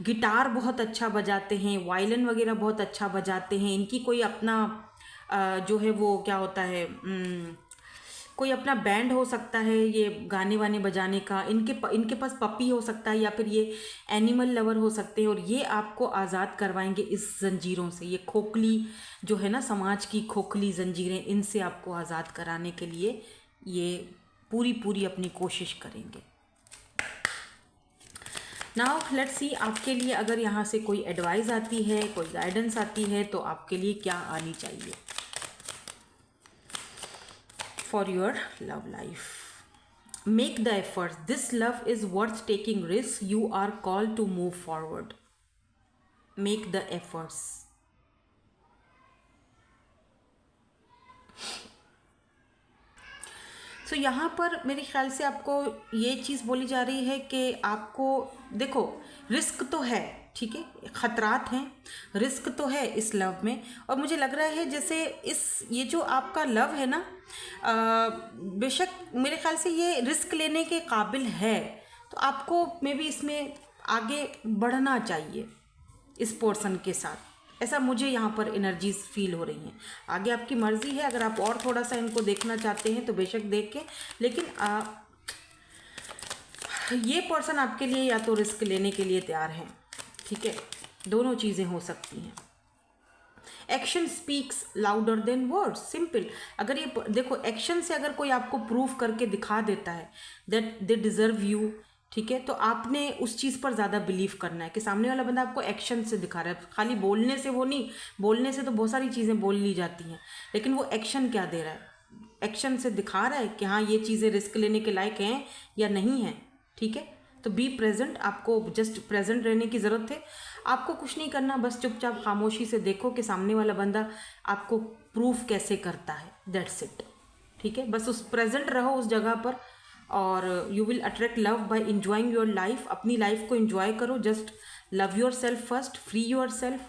गिटार बहुत अच्छा बजाते हैं, वायलिन वगैरह बहुत अच्छा बजाते हैं। इनकी कोई अपना जो है वो क्या होता है, कोई अपना बैंड हो सकता है ये गाने वाने बजाने का, इनके पास पपी हो सकता है, या फिर ये एनिमल लवर हो सकते हैं, और ये आपको आज़ाद करवाएंगे इस जंजीरों से। ये खोखली जो है ना, समाज की खोखली जंजीरें, इनसे आपको आज़ाद कराने के लिए ये पूरी पूरी अपनी कोशिश करेंगे। नाउ लेट्स सी आपके लिए अगर यहाँ से कोई एडवाइस आती है, कोई गाइडेंस आती है, तो आपके लिए क्या आनी चाहिए for your love life. Make the efforts, this love is worth taking risk, you are called to move forward. Make the efforts. So यहाँ पर मेरे ख्याल से आपको ये चीज़ बोली जा रही है कि आपको देखो रिस्क तो है, ठीक है, ख़तरात हैं, रिस्क तो है इस लव में। और मुझे लग रहा है जैसे ये जो आपका लव है ना, बेशक मेरे ख्याल से ये रिस्क लेने के काबिल है, तो आपको मे बी इसमें आगे बढ़ना चाहिए इस पर्सन के साथ। ऐसा मुझे यहाँ पर एनर्जीज फील हो रही हैं। आगे आपकी मर्ज़ी है, अगर आप और थोड़ा सा इनको देखना चाहते हैं तो बेशक देख के, लेकिन ये पर्सन आपके लिए या तो रिस्क लेने के लिए तैयार हैं, ठीक है, दोनों चीज़ें हो सकती हैं। Action speaks louder than words, simple. अगर ये देखो एक्शन से अगर कोई आपको प्रूव करके दिखा देता है दैट दे डिज़र्व यू, ठीक है, तो आपने उस चीज़ पर ज़्यादा बिलीव करना है कि सामने वाला बंदा आपको एक्शन से दिखा रहा है। खाली बोलने से वो नहीं, बोलने से तो बहुत सारी चीज़ें बोल ली जाती हैं, लेकिन वो एक्शन क्या दे रहा है, एक्शन से दिखा रहा है कि हाँ ये चीज़ें रिस्क लेने के लायक हैं या नहीं हैं, ठीक है। तो बी प्रेजेंट, आपको जस्ट प्रेजेंट रहने की ज़रूरत है। आपको कुछ नहीं करना, बस चुपचाप खामोशी से देखो कि सामने वाला बंदा आपको प्रूफ कैसे करता है, दैट्स इट, ठीक है। बस उस प्रेजेंट रहो उस जगह पर, और you will attract love by enjoying your life. अपनी लाइफ को इंजॉय करो, just love yourself first, free yourself,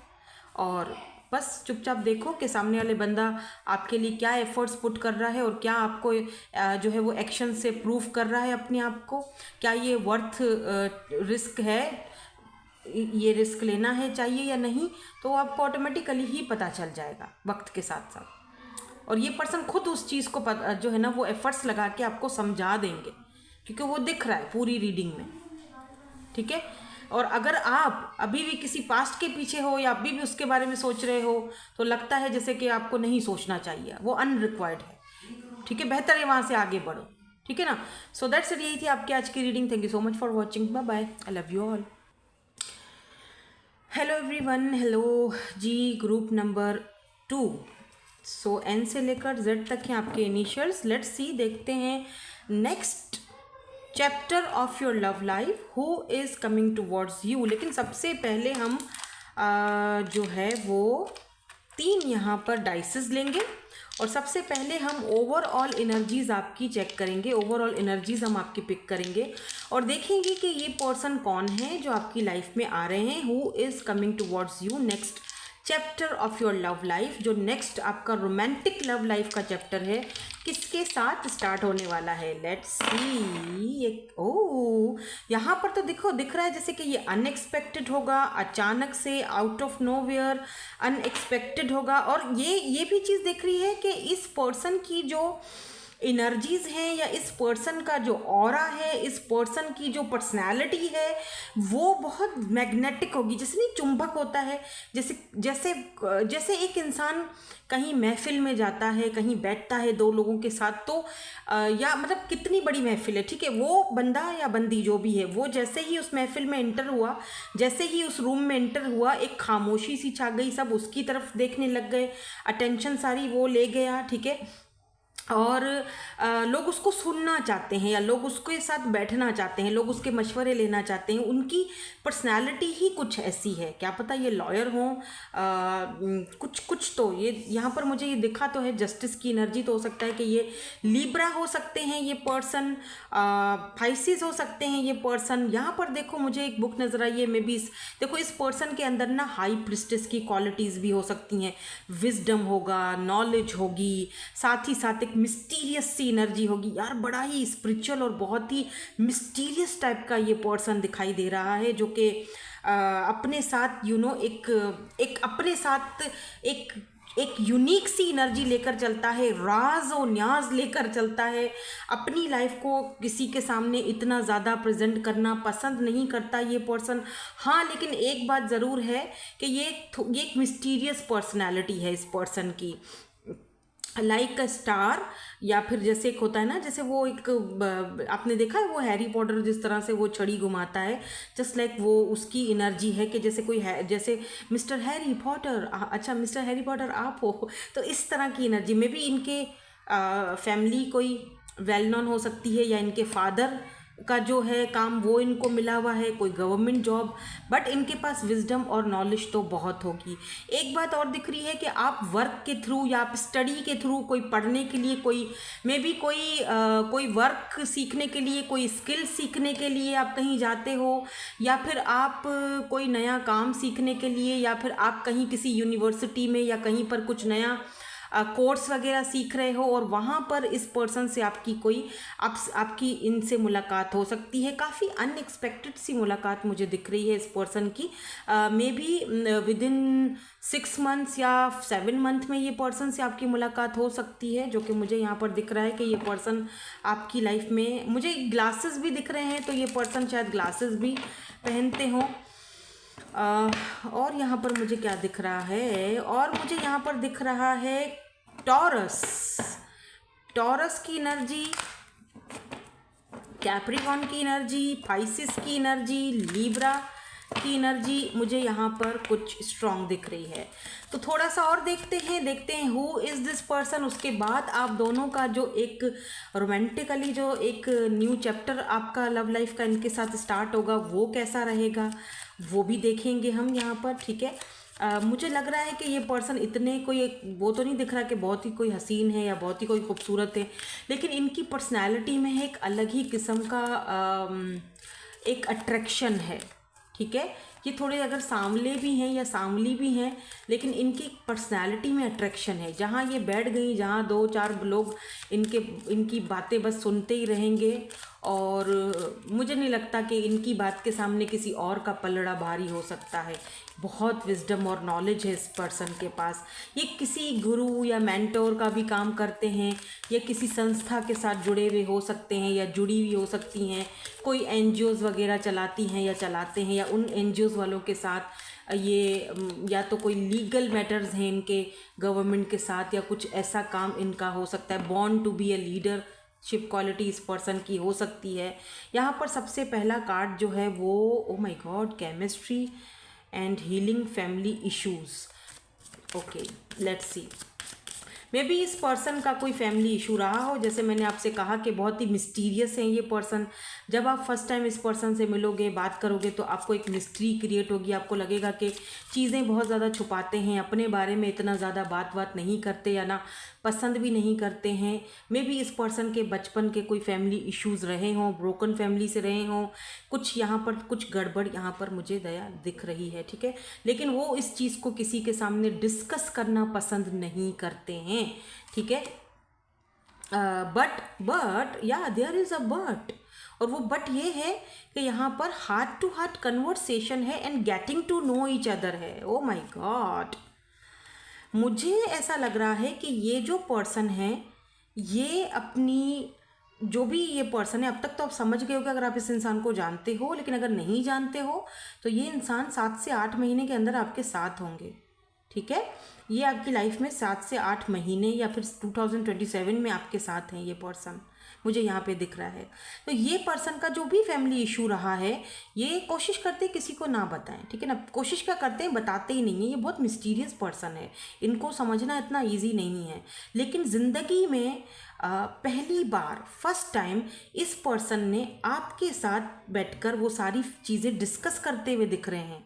और बस चुपचाप देखो कि सामने वाले बंदा आपके लिए क्या एफर्ट्स पुट कर रहा है और क्या आपको जो है वो एक्शन से प्रूव कर रहा है अपने आप को। क्या ये वर्थ रिस्क है, ये रिस्क लेना है चाहिए या नहीं, तो आपको ऑटोमेटिकली ही पता चल जाएगा वक्त के साथ साथ। और ये पर्सन खुद उस चीज़ को जो है ना वो एफर्ट्स लगा के आपको समझा देंगे, क्योंकि वो दिख रहा है पूरी रीडिंग में, ठीक है। और अगर आप अभी भी किसी पास्ट के पीछे हो या अभी भी उसके बारे में सोच रहे हो, तो लगता है जैसे कि आपको नहीं सोचना चाहिए, वो अनरिक्वायर्ड है, ठीक है। बेहतर है वहाँ से आगे बढ़ो, ठीक है ना। सो दैट्स इट, यही थी आपकी आज की reading. Thank you so much for watching, bye bye, I love you all. Hello everyone, hello ji, group number 2। So N से लेकर जेड तक हैं आपके इनिशियल्स। लेट्स सी, देखते हैं next chapter of your love life, who is coming towards you. लेकिन सबसे पहले हम जो है वो 3 यहाँ पर डाइसेस लेंगे, और सबसे पहले हम ओवरऑल एनर्जीज आपकी चेक करेंगे। ओवरऑल एनर्जीज हम आपकी पिक करेंगे और देखेंगे कि ये पर्सन कौन है जो आपकी लाइफ में आ रहे हैं, who is coming towards you. Next chapter of your love life, जो नेक्स्ट आपका रोमांटिक लव लाइफ का चैप्टर है, किसके साथ स्टार्ट होने वाला है। Let's see. ओह, यहाँ पर तो देखो दिख रहा है जैसे कि ये अनएक्सपेक्टेड होगा, अचानक से आउट ऑफ नोवेयर अनएक्सपेक्टेड होगा। और ये भी चीज़ दिख रही है कि इस पर्सन की जो एनर्जीज हैं या इस पर्सन का जो ऑरा है, इस पर्सन की जो पर्सनालिटी है, वो बहुत मैग्नेटिक होगी। जैसे नहीं चुंबक होता है, जैसे जैसे जैसे एक इंसान कहीं महफिल में जाता है, कहीं बैठता है 2 लोगों के साथ, तो या मतलब कितनी बड़ी महफिल है, ठीक है, वो बंदा या बंदी जो भी है, वो जैसे ही उस महफिल में एंटर हुआ, जैसे ही उस रूम में एंटर हुआ, एक खामोशी सी छा गई, सब उसकी तरफ देखने लग गए, अटेंशन सारी वो ले गया, ठीक है। और लोग उसको सुनना चाहते हैं या लोग उसके साथ बैठना चाहते हैं, लोग उसके मशवरे लेना चाहते हैं। उनकी पर्सनालिटी ही कुछ ऐसी है, क्या पता ये लॉयर हों, कुछ तो ये यहाँ पर मुझे ये दिखा तो है, जस्टिस की एनर्जी तो हो सकता है कि ये लिब्रा हो सकते हैं ये पर्सन, पाइसिस हो सकते हैं ये पर्सन। यहाँ पर देखो मुझे एक बुक नज़र आई है, मे बी देखो इस पर्सन के अंदर ना हाई प्रिस्टेस की क्वालिटीज़ भी हो सकती हैं, विजडम होगा, नॉलेज होगी, साथ ही साथ एक मिस्टीरियस सी एनर्जी होगी। यार बड़ा ही स्पिरिचुअल और बहुत ही मिस्टीरियस टाइप का ये पर्सन दिखाई दे रहा है, जो कि अपने साथ एक अपने साथ एक यूनिक सी एनर्जी लेकर चलता है, राज और न्याज लेकर चलता है। अपनी लाइफ को किसी के सामने इतना ज़्यादा प्रेजेंट करना पसंद नहीं करता ये पर्सन। हाँ, लेकिन एक बात ज़रूर है कि ये एक मिस्टीरियस पर्सनैलिटी है इस पर्सन की। लाइक अ स्टार, या फिर जैसे एक होता है ना, जैसे वो एक आपने देखा है वो हैरी पॉटर जिस तरह से वो छड़ी घुमाता है, जस्ट लाइक वो उसकी एनर्जी है कि जैसे कोई है, जैसे मिस्टर हैरी पॉटर, अच्छा मिस्टर हैरी पॉटर आप हो, तो इस तरह की एनर्जी में भी इनके फैमिली कोई वेल नोन हो सकती है, या इनके फादर का जो है काम वो इनको मिला हुआ है, कोई गवर्नमेंट जॉब, बट इनके पास विजडम और नॉलेज तो बहुत होगी। एक बात और दिख रही है कि आप वर्क के थ्रू या आप स्टडी के थ्रू, कोई पढ़ने के लिए, कोई मे बी कोई वर्क सीखने के लिए, कोई स्किल सीखने के लिए आप कहीं जाते हो, या फिर आप कोई नया काम सीखने के लिए, या फिर आप कहीं किसी यूनिवर्सिटी में या कहीं पर कुछ नया कोर्स वगैरह सीख रहे हो, और वहाँ पर इस पर्सन से आपकी कोई आपकी इनसे मुलाकात हो सकती है। काफ़ी अनएक्सपेक्टेड सी मुलाकात मुझे दिख रही है इस पर्सन की। May be with in 6 months या 7 मंथ में ये पर्सन से आपकी मुलाकात हो सकती है, जो कि मुझे यहाँ पर दिख रहा है कि ये पर्सन आपकी लाइफ में, मुझे ग्लासेस भी दिख रहे हैं, तो ये पर्सन शायद ग्लासेस भी पहनते हों। और यहाँ पर मुझे क्या दिख रहा है, और मुझे यहाँ पर दिख रहा है टॉरस, टॉरस की एनर्जी, कैप्रिकॉर्न की एनर्जी, पाइसिस की एनर्जी, लीब्रा की एनर्जी मुझे यहाँ पर कुछ स्ट्रॉन्ग दिख रही है। तो थोड़ा सा और देखते हैं हु इज़ दिस पर्सन। उसके बाद आप दोनों का जो एक रोमांटिकली जो एक न्यू चैप्टर आपका लव लाइफ का इनके साथ स्टार्ट होगा, वो कैसा रहेगा वो भी देखेंगे हम यहाँ पर, ठीक है। मुझे लग रहा है कि ये पर्सन इतने कोई एक वो तो नहीं दिख रहा कि बहुत ही कोई हसीन है या बहुत ही कोई खूबसूरत है, लेकिन इनकी पर्सनैलिटी में एक अलग ही किस्म का एक अट्रैक्शन है, ठीक है। ये थोड़े अगर सांवले भी हैं या सांवली भी हैं, लेकिन इनकी पर्सनैलिटी में अट्रैक्शन है। जहाँ ये बैठ गई, जहाँ 2-4 लोग इनकी बातें बस सुनते ही रहेंगे, और मुझे नहीं लगता कि इनकी बात के सामने किसी और का पलड़ा भारी हो सकता है। बहुत विजडम और नॉलेज है इस पर्सन के पास। ये किसी गुरु या मेंटोर का भी काम करते हैं, या किसी संस्था के साथ जुड़े हुए हो सकते हैं, या जुड़ी हुई हो सकती हैं, कोई एनजीओज़ वगैरह चलाती हैं या चलाते हैं, या उन एनजीओज़ वालों के साथ ये या तो कोई लीगल मैटर्स हैं इनके गवर्नमेंट के साथ, या कुछ ऐसा काम इनका हो सकता है। Born to be a leadership quality इस पर्सन की हो सकती है। यहाँ पर सबसे पहला कार्ड जो है वो, oh my God, chemistry and healing family issues. Okay, let's see. May be इस पर्सन का कोई फैमिली इशू रहा हो। जैसे मैंने आपसे कहा कि बहुत ही मिस्टीरियस हैं ये पर्सन। जब आप फर्स्ट टाइम इस पर्सन से मिलोगे, बात करोगे, तो आपको एक मिस्ट्री क्रिएट होगी। आपको लगेगा कि चीज़ें बहुत ज़्यादा छुपाते हैं, अपने बारे में इतना ज़्यादा बात नहीं करते, या ना पसंद भी नहीं करते हैं। मे बी इस पर्सन के बचपन के कोई फैमिली इश्यूज़ रहे हों, ब्रोकन फैमिली से रहे हों, कुछ यहाँ पर कुछ गड़बड़ यहाँ पर मुझे दया दिख रही है, ठीक है। लेकिन वो इस चीज़ को किसी के सामने डिस्कस करना पसंद नहीं करते हैं, ठीक है। बट या देयर इज़ अ बट, और वो बट ये है कि यहाँ पर हार्ट टू हार्ट कन्वर्सेशन है and getting to know each other है। ओ माय गॉड, मुझे ऐसा लग रहा है कि ये जो पर्सन है, ये अपनी जो भी ये पर्सन है, अब तक तो आप समझ गए होगे अगर आप इस इंसान को जानते हो, लेकिन अगर नहीं जानते हो तो ये इंसान 7 से 8 महीने के अंदर आपके साथ होंगे, ठीक है। ये आपकी लाइफ में 7 से 8 महीने या फिर 2027 में आपके साथ हैं ये पर्सन, मुझे यहाँ पे दिख रहा है। तो ये पर्सन का जो भी फैमिली इशू रहा है, ये कोशिश करते हैं किसी को ना बताएं, ठीक है ना। कोशिश क्या करते हैं, बताते ही नहीं है। ये बहुत मिस्टीरियस पर्सन है, इनको समझना इतना ईजी नहीं है। लेकिन ज़िंदगी में पहली बार, फर्स्ट टाइम, इस पर्सन ने आपके साथ बैठकर वो सारी चीज़ें डिस्कस करते हुए दिख रहे हैं।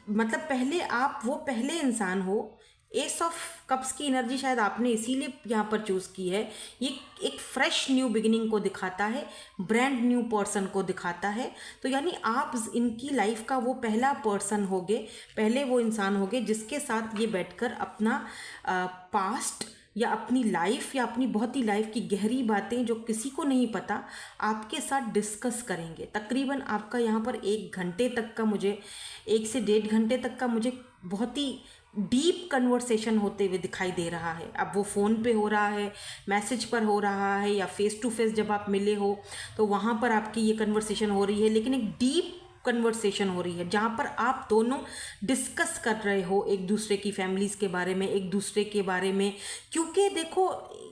मतलब पहले आप वो पहले इंसान हो। एस ऑफ कप्स की एनर्जी शायद आपने इसीलिए यहाँ पर चूज़ की है। ये एक फ्रेश न्यू बिगिनिंग को दिखाता है, ब्रांड न्यू पर्सन को दिखाता है। तो यानी आप इनकी लाइफ का वो पहला पर्सन होगे, पहले वो इंसान होगे जिसके साथ ये बैठकर अपना पास्ट या अपनी लाइफ या अपनी बहुत ही लाइफ की गहरी बातें जो किसी को नहीं पता, आपके साथ डिस्कस करेंगे। तकरीबन आपका यहाँ पर 1 घंटे तक का, मुझे 1 से 1.5 घंटे तक का मुझे बहुत ही डीप कन्वर्सेशन होते हुए दिखाई दे रहा है। अब वो फ़ोन पे हो रहा है, मैसेज पर हो रहा है, या फेस टू फेस जब आप मिले हो तो वहाँ पर आपकी ये कन्वर्सेशन हो रही है, लेकिन एक डीप कन्वर्सेशन हो रही है, जहाँ पर आप दोनों डिस्कस कर रहे हो एक दूसरे की फैमिलीज़ के बारे में, एक दूसरे के बारे में। क्योंकि देखो,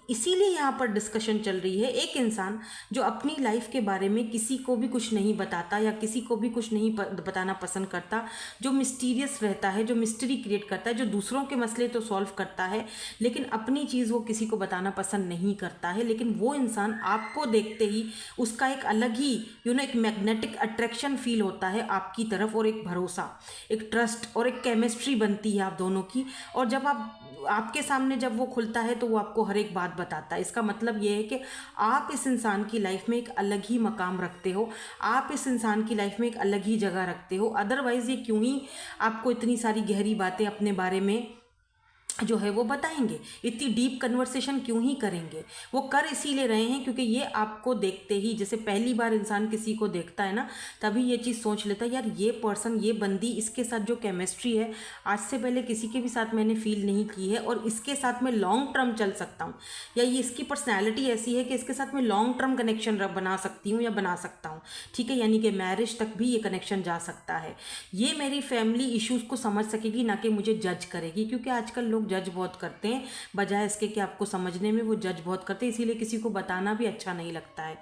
इसीलिए यहाँ पर डिस्कशन चल रही है। एक इंसान जो अपनी लाइफ के बारे में किसी को भी कुछ नहीं बताता या किसी को भी कुछ नहीं बताना पसंद करता, जो मिस्टीरियस रहता है, जो मिस्ट्री क्रिएट करता है, जो दूसरों के मसले तो सॉल्व करता है लेकिन अपनी चीज़ वो किसी को बताना पसंद नहीं करता है, लेकिन वो इंसान आपको देखते ही उसका एक अलग ही एक मैग्नेटिक अट्रैक्शन फील होता है आपकी तरफ, और एक भरोसा, एक ट्रस्ट और एक केमिस्ट्री बनती है आप दोनों की। और जब आपके सामने जब वो खुलता है तो वो आपको हर एक बात बताता है। इसका मतलब ये है कि आप इस इंसान की लाइफ में एक अलग ही मकाम रखते हो, आप इस इंसान की लाइफ में एक अलग ही जगह रखते हो। अदरवाइज़ ये क्यों ही आपको इतनी सारी गहरी बातें अपने बारे में जो है वो बताएंगे, इतनी डीप कन्वर्सेशन क्यों ही करेंगे। वो कर इसीलिए रहे हैं क्योंकि ये आपको देखते ही, जैसे पहली बार इंसान किसी को देखता है ना, तभी ये चीज़ सोच लेता है, यार ये पर्सन, ये बंदी, इसके साथ जो केमिस्ट्री है आज से पहले किसी के भी साथ मैंने फील नहीं की है और इसके साथ मैं लॉन्ग टर्म चल सकता हूँ, या ये इसकी पर्सनैलिटी ऐसी है कि इसके साथ मैं लॉन्ग टर्म कनेक्शन बना सकती हूँ या बना सकता हूँ। ठीक है, यानी कि मैरिज तक भी ये कनेक्शन जा सकता है। ये मेरी फैमिली इश्यूज़ को समझ सकेगी, ना कि मुझे जज करेगी, क्योंकि आजकल लोग जज बहुत करते हैं, बजाय इसके कि आपको समझने में वो जज बहुत करते हैं, इसीलिए किसी को बताना भी अच्छा नहीं लगता है।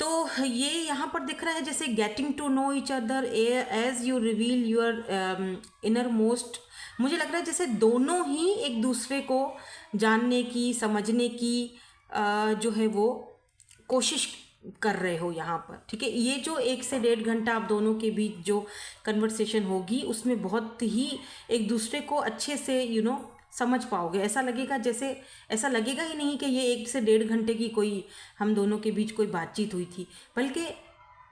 तो ये यहाँ पर दिख रहा है जैसे getting to know each other as you reveal your innermost. मुझे लग रहा है जैसे दोनों ही एक दूसरे को जानने की, समझने की जो है वो कोशिश कर रहे हो यहाँ पर। ठीक है, ये जो 1 से 1.5 घंटा आप दोनों के बीच जो कन्वर्सेशन होगी उसमें बहुत ही एक दूसरे को अच्छे से समझ पाओगे। ऐसा लगेगा जैसे, ऐसा लगेगा ही नहीं कि ये 1 से 1.5 घंटे की कोई हम दोनों के बीच कोई बातचीत हुई थी, बल्कि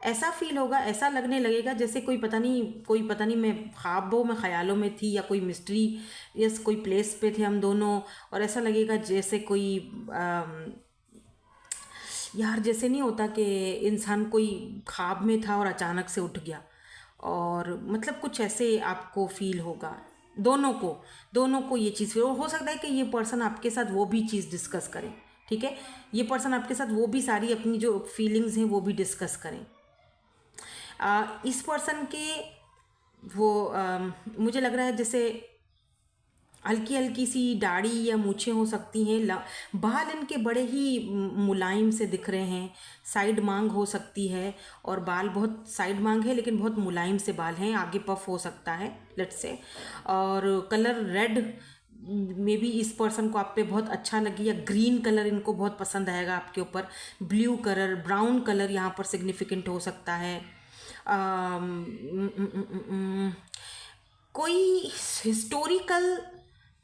ऐसा फील होगा, ऐसा लगने लगेगा जैसे कोई पता नहीं मैं ख्वाबों में, ख्यालों में थी, या कोई मिस्ट्री या कोई प्लेस पे थे हम दोनों। और ऐसा लगेगा जैसे कोई यार जैसे नहीं होता कि इंसान कोई ख्वाब में था और अचानक से उठ गया, और मतलब कुछ ऐसे आपको फील होगा दोनों को ये चीज़ फील हो सकता है कि ये पर्सन आपके साथ वो भी चीज़ डिस्कस करें। ठीक है, ये पर्सन आपके साथ वो भी सारी अपनी जो फीलिंग्स हैं वो भी डिस्कस करें। इस पर्सन के वो मुझे लग रहा है जैसे हल्की हल्की सी दाढ़ी या मूछें हो सकती हैं, बाल इनके बड़े ही मुलायम से दिख रहे हैं, साइड मांग हो सकती है, और बाल बहुत साइड मांग है लेकिन बहुत मुलायम से बाल हैं, आगे पफ हो सकता है लेट्स से। और कलर रेड में भी इस पर्सन को आप पे बहुत अच्छा लगे, या ग्रीन कलर इनको बहुत पसंद आएगा आपके ऊपर। ब्लू कलर, ब्राउन कलर यहाँ पर सिग्निफिकेंट हो सकता है। कोई हिस्टोरिकल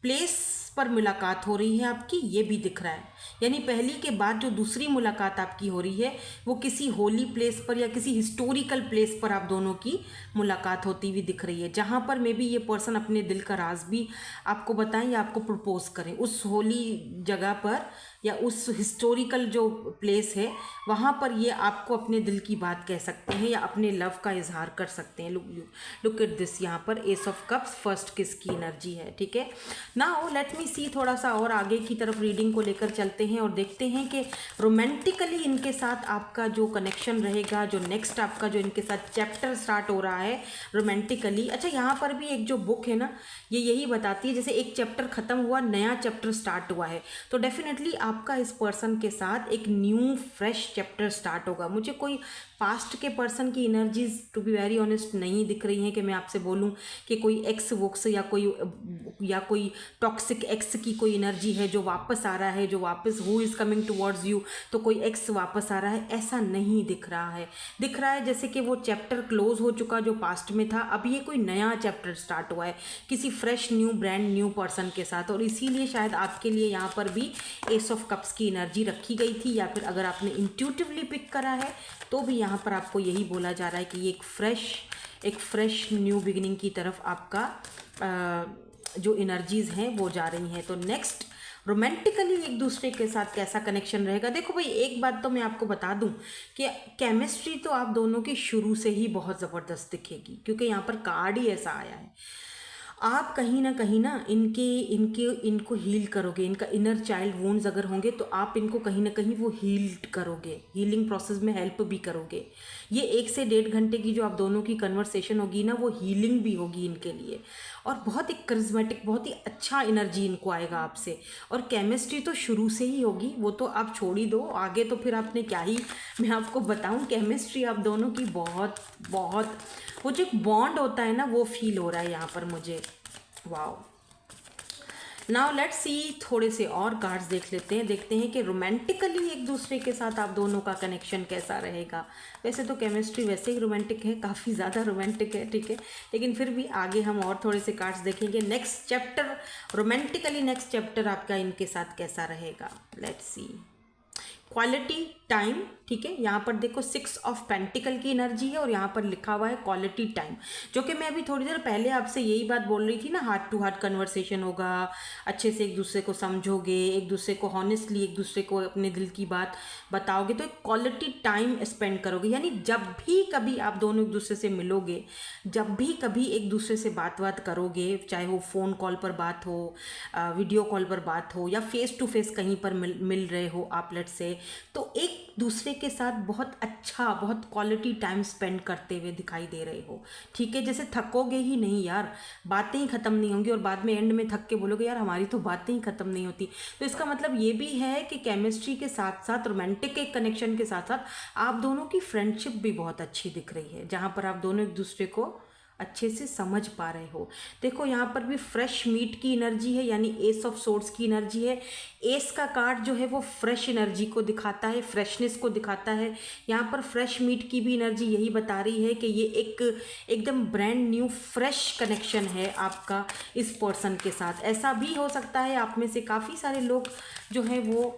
प्लेस पर मुलाकात हो रही है आपकी, ये भी दिख रहा है। यानी पहली के बाद जो दूसरी मुलाकात आपकी हो रही है वो किसी होली प्लेस पर या किसी हिस्टोरिकल प्लेस पर आप दोनों की मुलाकात होती हुई दिख रही है, जहाँ पर मे बी ये पर्सन अपने दिल का राज भी आपको बताएं या आपको प्रपोज करें। उस होली जगह पर या उस हिस्टोरिकल जो प्लेस है वहाँ पर ये आपको अपने दिल की बात कह सकते हैं या अपने लव का इजहार कर सकते हैं। लुक एट दिस, यहाँ पर एस ऑफ कप्स, फर्स्ट किस की एनर्जी है। ठीक है, नाउ लेट मी सी, थोड़ा सा और आगे की तरफ रीडिंग को लेकर चलते हैं और देखते हैं कि रोमांटिकली इनके साथ आपका जो कनेक्शन रहेगा, जो नेक्स्ट आपका जो इनके साथ चैप्टर स्टार्ट हो रहा है रोमांटिकली। अच्छा, यहाँ पर भी एक जो बुक है ना, ये यही बताती है जैसे एक चैप्टर ख़त्म हुआ, नया चैप्टर स्टार्ट हुआ है, तो डेफिनेटली आपका इस पर्सन के साथ एक न्यू फ्रेश चैप्टर स्टार्ट होगा। मुझे कोई पास्ट के पर्सन की energies to be very honest नहीं दिख रही हैं कि मैं आपसे बोलूं कि कोई एक्स वोक्स या कोई टॉक्सिक एक्स की कोई एनर्जी है जो वापस आ रहा है, जो वापस who is coming towards you, तो कोई एक्स वापस आ रहा है, ऐसा नहीं दिख रहा है। दिख रहा है जैसे कि वो चैप्टर क्लोज हो चुका जो पास्ट में था, अब ये कोई नया चैप्टर स्टार्ट हुआ है किसी fresh new brand new person के साथ। और इसीलिए शायद आपके लिए यहाँ पर भी एस ऑफ कप्स की एनर्जी रखी गई थी, या फिर अगर आपने इंट्यूटिवली पिक करा है तो भी यहाँ पर आपको यही बोला जा रहा है कि ये एक फ्रेश न्यू बिगिनिंग की तरफ आपका जो एनर्जीज़ हैं वो जा रही हैं। तो नेक्स्ट रोमांटिकली एक दूसरे के साथ कैसा कनेक्शन रहेगा। देखो भाई, एक बात तो मैं आपको बता दूं कि केमिस्ट्री तो आप दोनों की शुरू से ही बहुत ज़बरदस्त दिखेगी, क्योंकि यहाँ पर कार्ड ही ऐसा आया है। आप कहीं ना इनको हील करोगे, इनका इनर चाइल्ड वुंड्स अगर होंगे तो आप इनको कहीं ना कहीं वो हील करोगे, हीलिंग प्रोसेस में हेल्प भी करोगे, ये 1 से 1.5 घंटे की जो आप दोनों की कन्वर्सेशन होगी ना, वो हीलिंग भी होगी इनके लिए, और बहुत ही करिज्मेटिक, बहुत ही अच्छा एनर्जी इनको आएगा आपसे। और केमिस्ट्री तो शुरू से ही होगी, वो तो आप छोड़ ही दो, आगे तो फिर आपने क्या ही मैं आपको बताऊं। केमिस्ट्री आप दोनों की बहुत बहुत, वो जो बॉन्ड होता है ना, वो फील हो रहा है यहाँ पर मुझे। वाओ। नाउ लेट्स सी, थोड़े से और कार्ड्स देख लेते हैं, देखते हैं कि रोमांटिकली एक दूसरे के साथ आप दोनों का कनेक्शन कैसा रहेगा। वैसे तो केमिस्ट्री वैसे ही रोमांटिक है, काफ़ी ज़्यादा रोमांटिक है, ठीक है, लेकिन फिर भी आगे हम और थोड़े से कार्ड्स देखेंगे। Next chapter romantically, next chapter आपका इनके साथ कैसा रहेगा, लेट्स सी। क्वालिटी टाइम, ठीक है, यहाँ पर देखो 6 ऑफ पेंटिकल की एनर्जी है और यहाँ पर लिखा हुआ है क्वालिटी टाइम, जो कि मैं अभी थोड़ी देर पहले आपसे यही बात बोल रही थी ना, हार्ट टू हार्ट कन्वर्सेशन होगा, अच्छे से एक दूसरे को समझोगे, एक दूसरे को हॉनेस्टली एक दूसरे को अपने दिल की बात बताओगे, तो एक क्वालिटी टाइम स्पेंड करोगे। यानी जब भी कभी आप दोनों एक दूसरे से मिलोगे, जब भी कभी एक दूसरे से बात करोगे, चाहे वो फ़ोन कॉल पर बात हो, वीडियो कॉल पर बात हो, या फेस टू फेस कहीं पर मिल रहे हो आप लेट से, तो एक दूसरे के साथ बहुत अच्छा, बहुत क्वालिटी टाइम स्पेंड करते हुए दिखाई दे रहे हो, ठीक है। जैसे थकोगे ही नहीं यार, बातें ही ख़त्म नहीं होंगी, और बाद में एंड में थक के बोलोगे यार हमारी तो बातें ही ख़त्म नहीं होती। तो इसका मतलब ये भी है कि केमिस्ट्री के साथ साथ, रोमांटिक एक कनेक्शन के साथ साथ आप दोनों की फ्रेंडशिप भी बहुत अच्छी दिख रही है, जहाँ पर आप दोनों एक दूसरे को अच्छे से समझ पा रहे हो। देखो यहाँ पर भी फ्रेश मीट की एनर्जी है, यानी एस ऑफ सोर्ड्स की एनर्जी है। एस का कार्ड जो है वो फ्रेश एनर्जी को दिखाता है, फ्रेशनेस को दिखाता है। यहाँ पर फ्रेश मीट की भी एनर्जी यही बता रही है कि ये एक एकदम ब्रांड न्यू फ्रेश कनेक्शन है आपका इस पर्सन के साथ। ऐसा भी हो सकता है आप में से काफ़ी सारे लोग जो हैं वो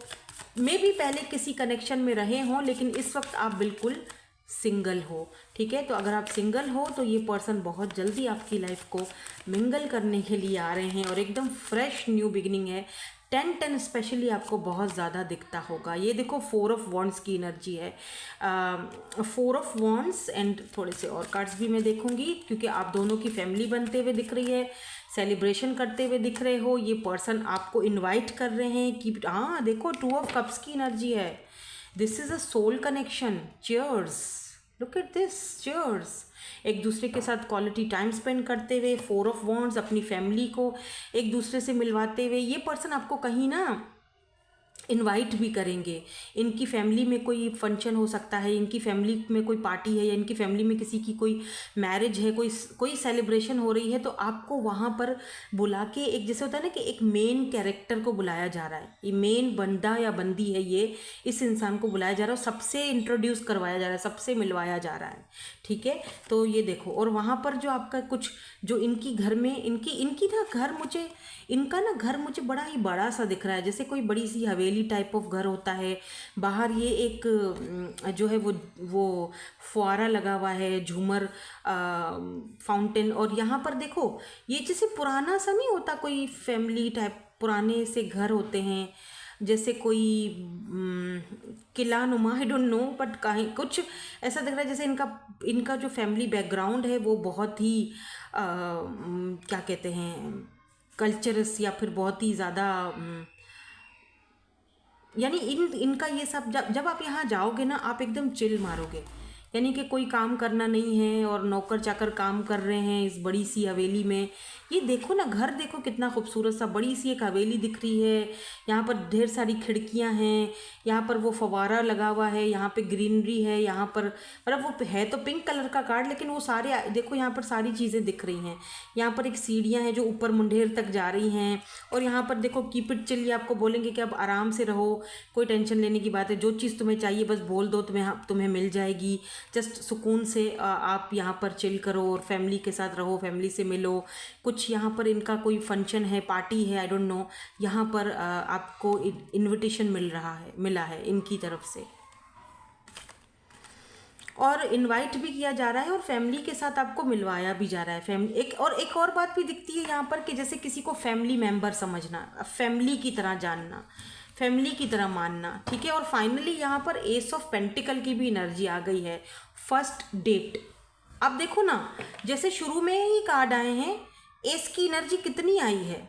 मे भी पहले किसी कनेक्शन में रहे हों, लेकिन इस वक्त आप बिल्कुल सिंगल हो, ठीक है। तो अगर आप सिंगल हो तो ये पर्सन बहुत जल्दी आपकी लाइफ को मिंगल करने के लिए आ रहे हैं, और एकदम फ्रेश न्यू बिगिनिंग है। 10-10 स्पेशली आपको बहुत ज़्यादा दिखता होगा। ये देखो 4 ऑफ वॉन्ड्स की एनर्जी है, 4 ऑफ वॉन्ड्स, एंड थोड़े से और कार्ड्स भी मैं देखूंगी, क्योंकि आप दोनों की फैमिली बनते हुए दिख रही है, सेलिब्रेशन करते हुए दिख रहे हो। ये पर्सन आपको इनवाइट कर रहे हैं कि हाँ देखो 2 ऑफ कप्स की एनर्जी है, this is a soul connection, cheers, look at this, cheers. एक दूसरे के साथ क्वालिटी टाइम स्पेंड करते हुए, 4 ऑफ वॉन्ड्स, अपनी फैमिली को एक दूसरे से मिलवाते हुए, ये पर्सन आपको कहीं ना इनवाइट भी करेंगे। इनकी फैमिली में कोई फंक्शन हो सकता है, इनकी फैमिली में कोई पार्टी है, या इनकी फैमिली में किसी की कोई मैरिज है, कोई सेलिब्रेशन हो रही है, तो आपको वहाँ पर बुला के, एक जैसे होता है ना कि एक मेन कैरेक्टर को बुलाया जा रहा है, ये मेन बंदा या बंदी है, ये इस इंसान को बुलाया जा रहा है, सबसे इंट्रोड्यूस करवाया जा रहा है, सबसे मिलवाया जा रहा है, ठीक है। तो ये देखो, और वहाँ पर जो आपका कुछ जो इनकी घर में इनकी ना घर, मुझे इनका ना घर मुझे बड़ा ही बड़ा सा दिख रहा है, जैसे कोई बड़ी सी हवेली टाइप ऑफ घर होता है। बाहर ये एक जो है वो फुआरा लगा हुआ है, झूमर, फाउंटेन, और यहाँ पर देखो ये जैसे पुराना सा नहीं होता, कोई फैमिली टाइप पुराने से घर होते हैं, जैसे कोई किला नुमा, आई डोंट नो, बट कहीं कुछ ऐसा दिख रहा है जैसे इनका जो फैमिली बैकग्राउंड है वो बहुत ही क्या कहते हैं, कल्चरस, या फिर बहुत ही ज़्यादा, यानी इनका ये सब, जब आप यहाँ जाओगे ना, आप एकदम चिल मारोगे, यानी कि कोई काम करना नहीं है और नौकर चाकर काम कर रहे हैं इस बड़ी सी हवेली में। ये देखो ना, घर देखो कितना खूबसूरत सा, बड़ी सी एक हवेली दिख रही है, यहाँ पर ढेर सारी खिड़कियाँ हैं, यहाँ पर वो फवारा लगा हुआ है, यहाँ पे ग्रीनरी है, यहाँ पर मतलब वो है तो पिंक कलर का कार्ड, लेकिन वो सारे देखो यहाँ पर सारी चीज़ें दिख रही हैं। यहाँ पर एक सीढ़ियाँ हैं जो ऊपर मुंडेर तक जा रही हैं, और यहाँ पर देखो कीप इट चिल, ये आपको बोलेंगे कि अब आराम से रहो, कोई टेंशन लेने की बात है, जो चीज़ तुम्हें चाहिए बस बोल दो, तुम्हें मिल जाएगी। जस्ट सुकून से आप यहाँ पर चिल करो और फैमिली के साथ रहो, फैमिली से मिलो। कुछ यहाँ पर इनका कोई फंक्शन है, पार्टी है, आई डोंट नो, यहाँ पर आपको इनविटेशन मिला है इनकी तरफ से, और इनवाइट भी किया जा रहा है, और फैमिली के साथ आपको मिलवाया भी जा रहा है। फैमिली एक और बात भी दिखती है यहाँ पर कि जैसे किसी को फैमिली मेम्बर समझना, फैमिली की तरह जानना, फैमिली की तरह मानना, ठीक है। और फाइनली यहाँ पर एस ऑफ पेंटिकल की भी एनर्जी आ गई है, फर्स्ट डेट। अब देखो ना, जैसे शुरू में ही कार्ड आए हैं, एस की एनर्जी कितनी आई है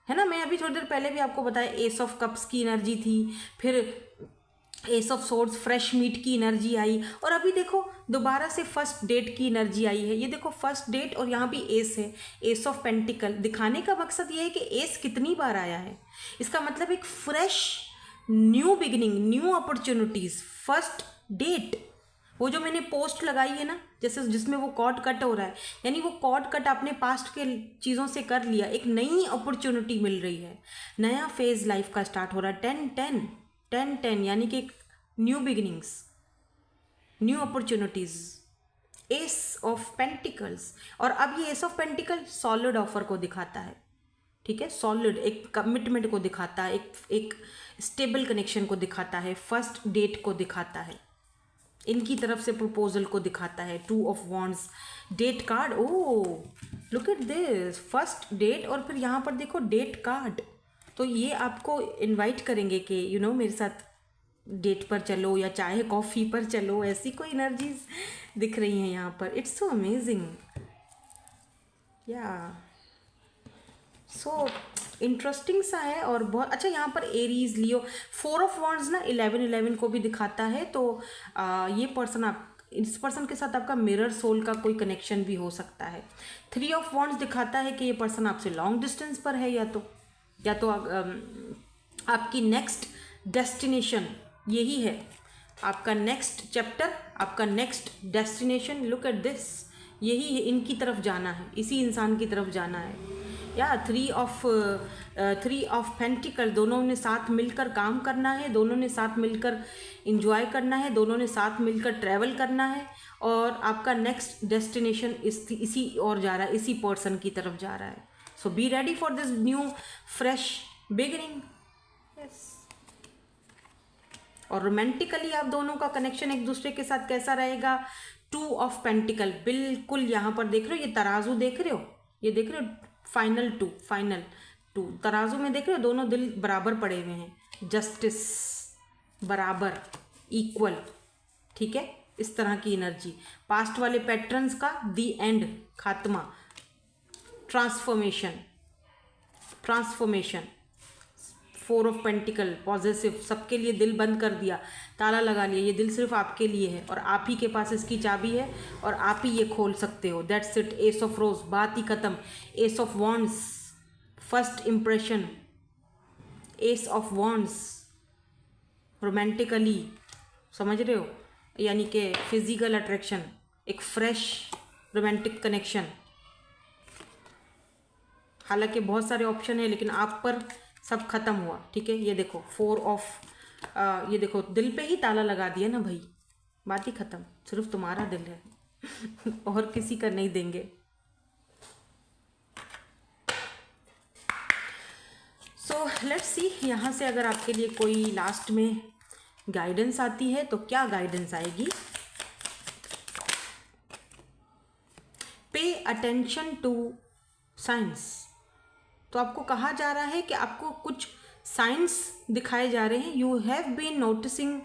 ना। मैं अभी थोड़ी देर पहले भी आपको बताया, एस ऑफ कप्स की एनर्जी थी, फिर S of swords, fresh meat की एनर्जी आई। और अभी देखो दोबारा से फर्स्ट डेट की एनर्जी आई है। ये देखो फर्स्ट डेट और यहाँ भी एस है, एस ऑफ पेंटिकल। दिखाने का मकसद ये है कि एस कितनी बार आया है। इसका मतलब एक fresh new beginning, new opportunities, first date. वो जो मैंने पोस्ट लगाई है ना, जैसे जिसमें वो कॉर्ड कट हो रहा है, यानी वो कॉर्ड कट आपने पास्ट के चीज़ों से कर लिया, एक नई अपॉर्चुनिटी मिल रही है, नया फेज लाइफ का स्टार्ट हो रहा है। 10-10 यानी कि new beginnings, new opportunities, S of pentacles. और अब ये S of pentacle solid offer को दिखाता है, ठीक है, सॉलिड एक कमिटमेंट को दिखाता है, एक स्टेबल कनेक्शन को दिखाता है, फर्स्ट डेट को दिखाता है, इनकी तरफ से प्रपोजल को दिखाता है। 2 of wands, date card. Oh look at this, first date और फिर यहाँ पर देखो डेट कार्ड। तो ये आपको इनवाइट करेंगे कि मेरे साथ डेट पर चलो या चाहे कॉफ़ी पर चलो, ऐसी कोई एनर्जीज दिख रही हैं यहाँ पर। इट्स सो अमेजिंग, या सो इंटरेस्टिंग सा है और बहुत अच्छा। यहाँ पर एरीज, लियो, 4 ऑफ वॉन्ड्स ना 11-11 को भी दिखाता है। तो ये पर्सन, आप इस पर्सन के साथ आपका मिरर सोल का कोई कनेक्शन भी हो सकता है। 3 ऑफ वॉन्ड्स दिखाता है कि ये पर्सन आपसे लॉन्ग डिस्टेंस पर है, या तो आपकी नेक्स्ट डेस्टिनेशन यही है, आपका नेक्स्ट चैप्टर, आपका next destination. Look at this, यही है, इनकी तरफ जाना है, इसी इंसान की तरफ जाना है। या 3 ऑफ पेंटिकल, दोनों ने साथ मिलकर काम करना है, दोनों ने साथ मिलकर इंजॉय करना है, दोनों ने साथ मिलकर ट्रैवल करना है। और आपका नेक्स्ट डेस्टिनेशन इसी और जा रहा है, इसी पर्सन की तरफ जा रहा है। So be ready for this new fresh beginning. Yes. और रोमांटिकली आप दोनों का कनेक्शन एक दूसरे के साथ कैसा रहेगा? 2 ऑफ पेंटिकल, बिल्कुल यहाँ पर देख रहे हो, ये तराजू देख रहे हो, ये देख रहे हो, फाइनल टू तराजू में देख रहे हो, दोनों दिल बराबर पड़े हुए हैं, जस्टिस, बराबर, इक्वल, ठीक है, इस तरह की एनर्जी। पास्ट वाले पैटर्न्स का दी एंड, खात्मा, ट्रांसफॉर्मेशन। 4 ऑफ पेंटिकल, पॉजिटिव, सबके लिए दिल बंद कर दिया, ताला लगा लिया, ये दिल सिर्फ आपके लिए है और आप ही के पास इसकी चाबी है और आप ही ये खोल सकते हो। That's it. एस ऑफ रोज, बात ही खत्म। S of wands, first impression. S of wands, romantically, समझ रहे हो, यानी कि फिजिकल अट्रैक्शन, एक फ्रेश रोमांटिक कनेक्शन। हालांकि बहुत सारे ऑप्शन है लेकिन आप पर सब खत्म हुआ, ठीक है। ये देखो 4 ऑफ, ये देखो दिल पे ही ताला लगा दिया ना भाई, बात ही खत्म, सिर्फ तुम्हारा दिल है और किसी का नहीं देंगे। सो लेट्स सी, यहाँ से अगर आपके लिए कोई लास्ट में गाइडेंस आती है तो क्या गाइडेंस आएगी? Pay attention to science. तो आपको कहा जा रहा है कि आपको कुछ साइंस दिखाए जा रहे हैं। You have been noticing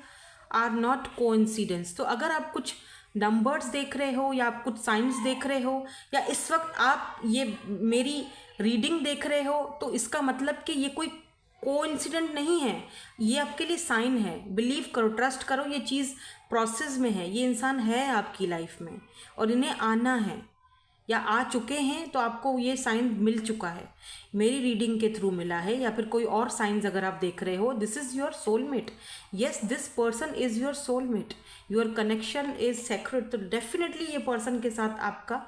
are not coincidence. तो अगर आप कुछ नंबर्स देख रहे हो या आप कुछ साइंस देख रहे हो या इस वक्त आप ये मेरी रीडिंग देख रहे हो, तो इसका मतलब कि ये कोई कोइंसिडेंट नहीं है, ये आपके लिए साइन है। बिलीव करो, ट्रस्ट करो, ये चीज़ प्रोसेस में है, ये इंसान है आपकी लाइफ में और इन्हें आना है या आ चुके हैं, तो आपको ये साइन मिल चुका है, मेरी रीडिंग के थ्रू मिला है या फिर कोई और साइंस अगर आप देख रहे हो। This is your soulmate. Yes, this person is your soulmate, your connection is secret. तो डेफिनेटली ये पर्सन के साथ आपका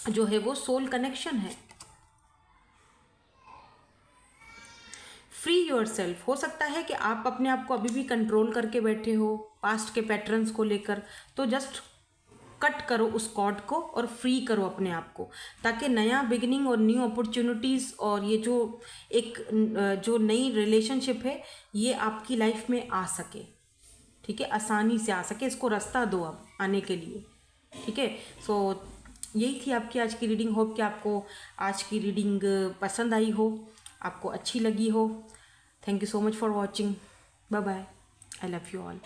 जो है वो सोल कनेक्शन है। Free yourself. हो सकता है कि आप अपने आप को अभी भी कंट्रोल करके बैठे हो पास्ट के पैटर्न्स को लेकर, तो जस्ट कट करो उस कॉर्ड को और फ्री करो अपने आप को, ताकि नया बिगिनिंग और न्यू अपॉर्चुनिटीज़ और ये जो नई रिलेशनशिप है ये आपकी लाइफ में आ सके, ठीक है, आसानी से आ सके। इसको रास्ता दो अब आने के लिए, ठीक है। सो यही थी आपकी आज की रीडिंग। होप कि आपको आज की रीडिंग पसंद आई हो, आपको अच्छी लगी हो। Thank you so much for watching. Bye bye. I love you all.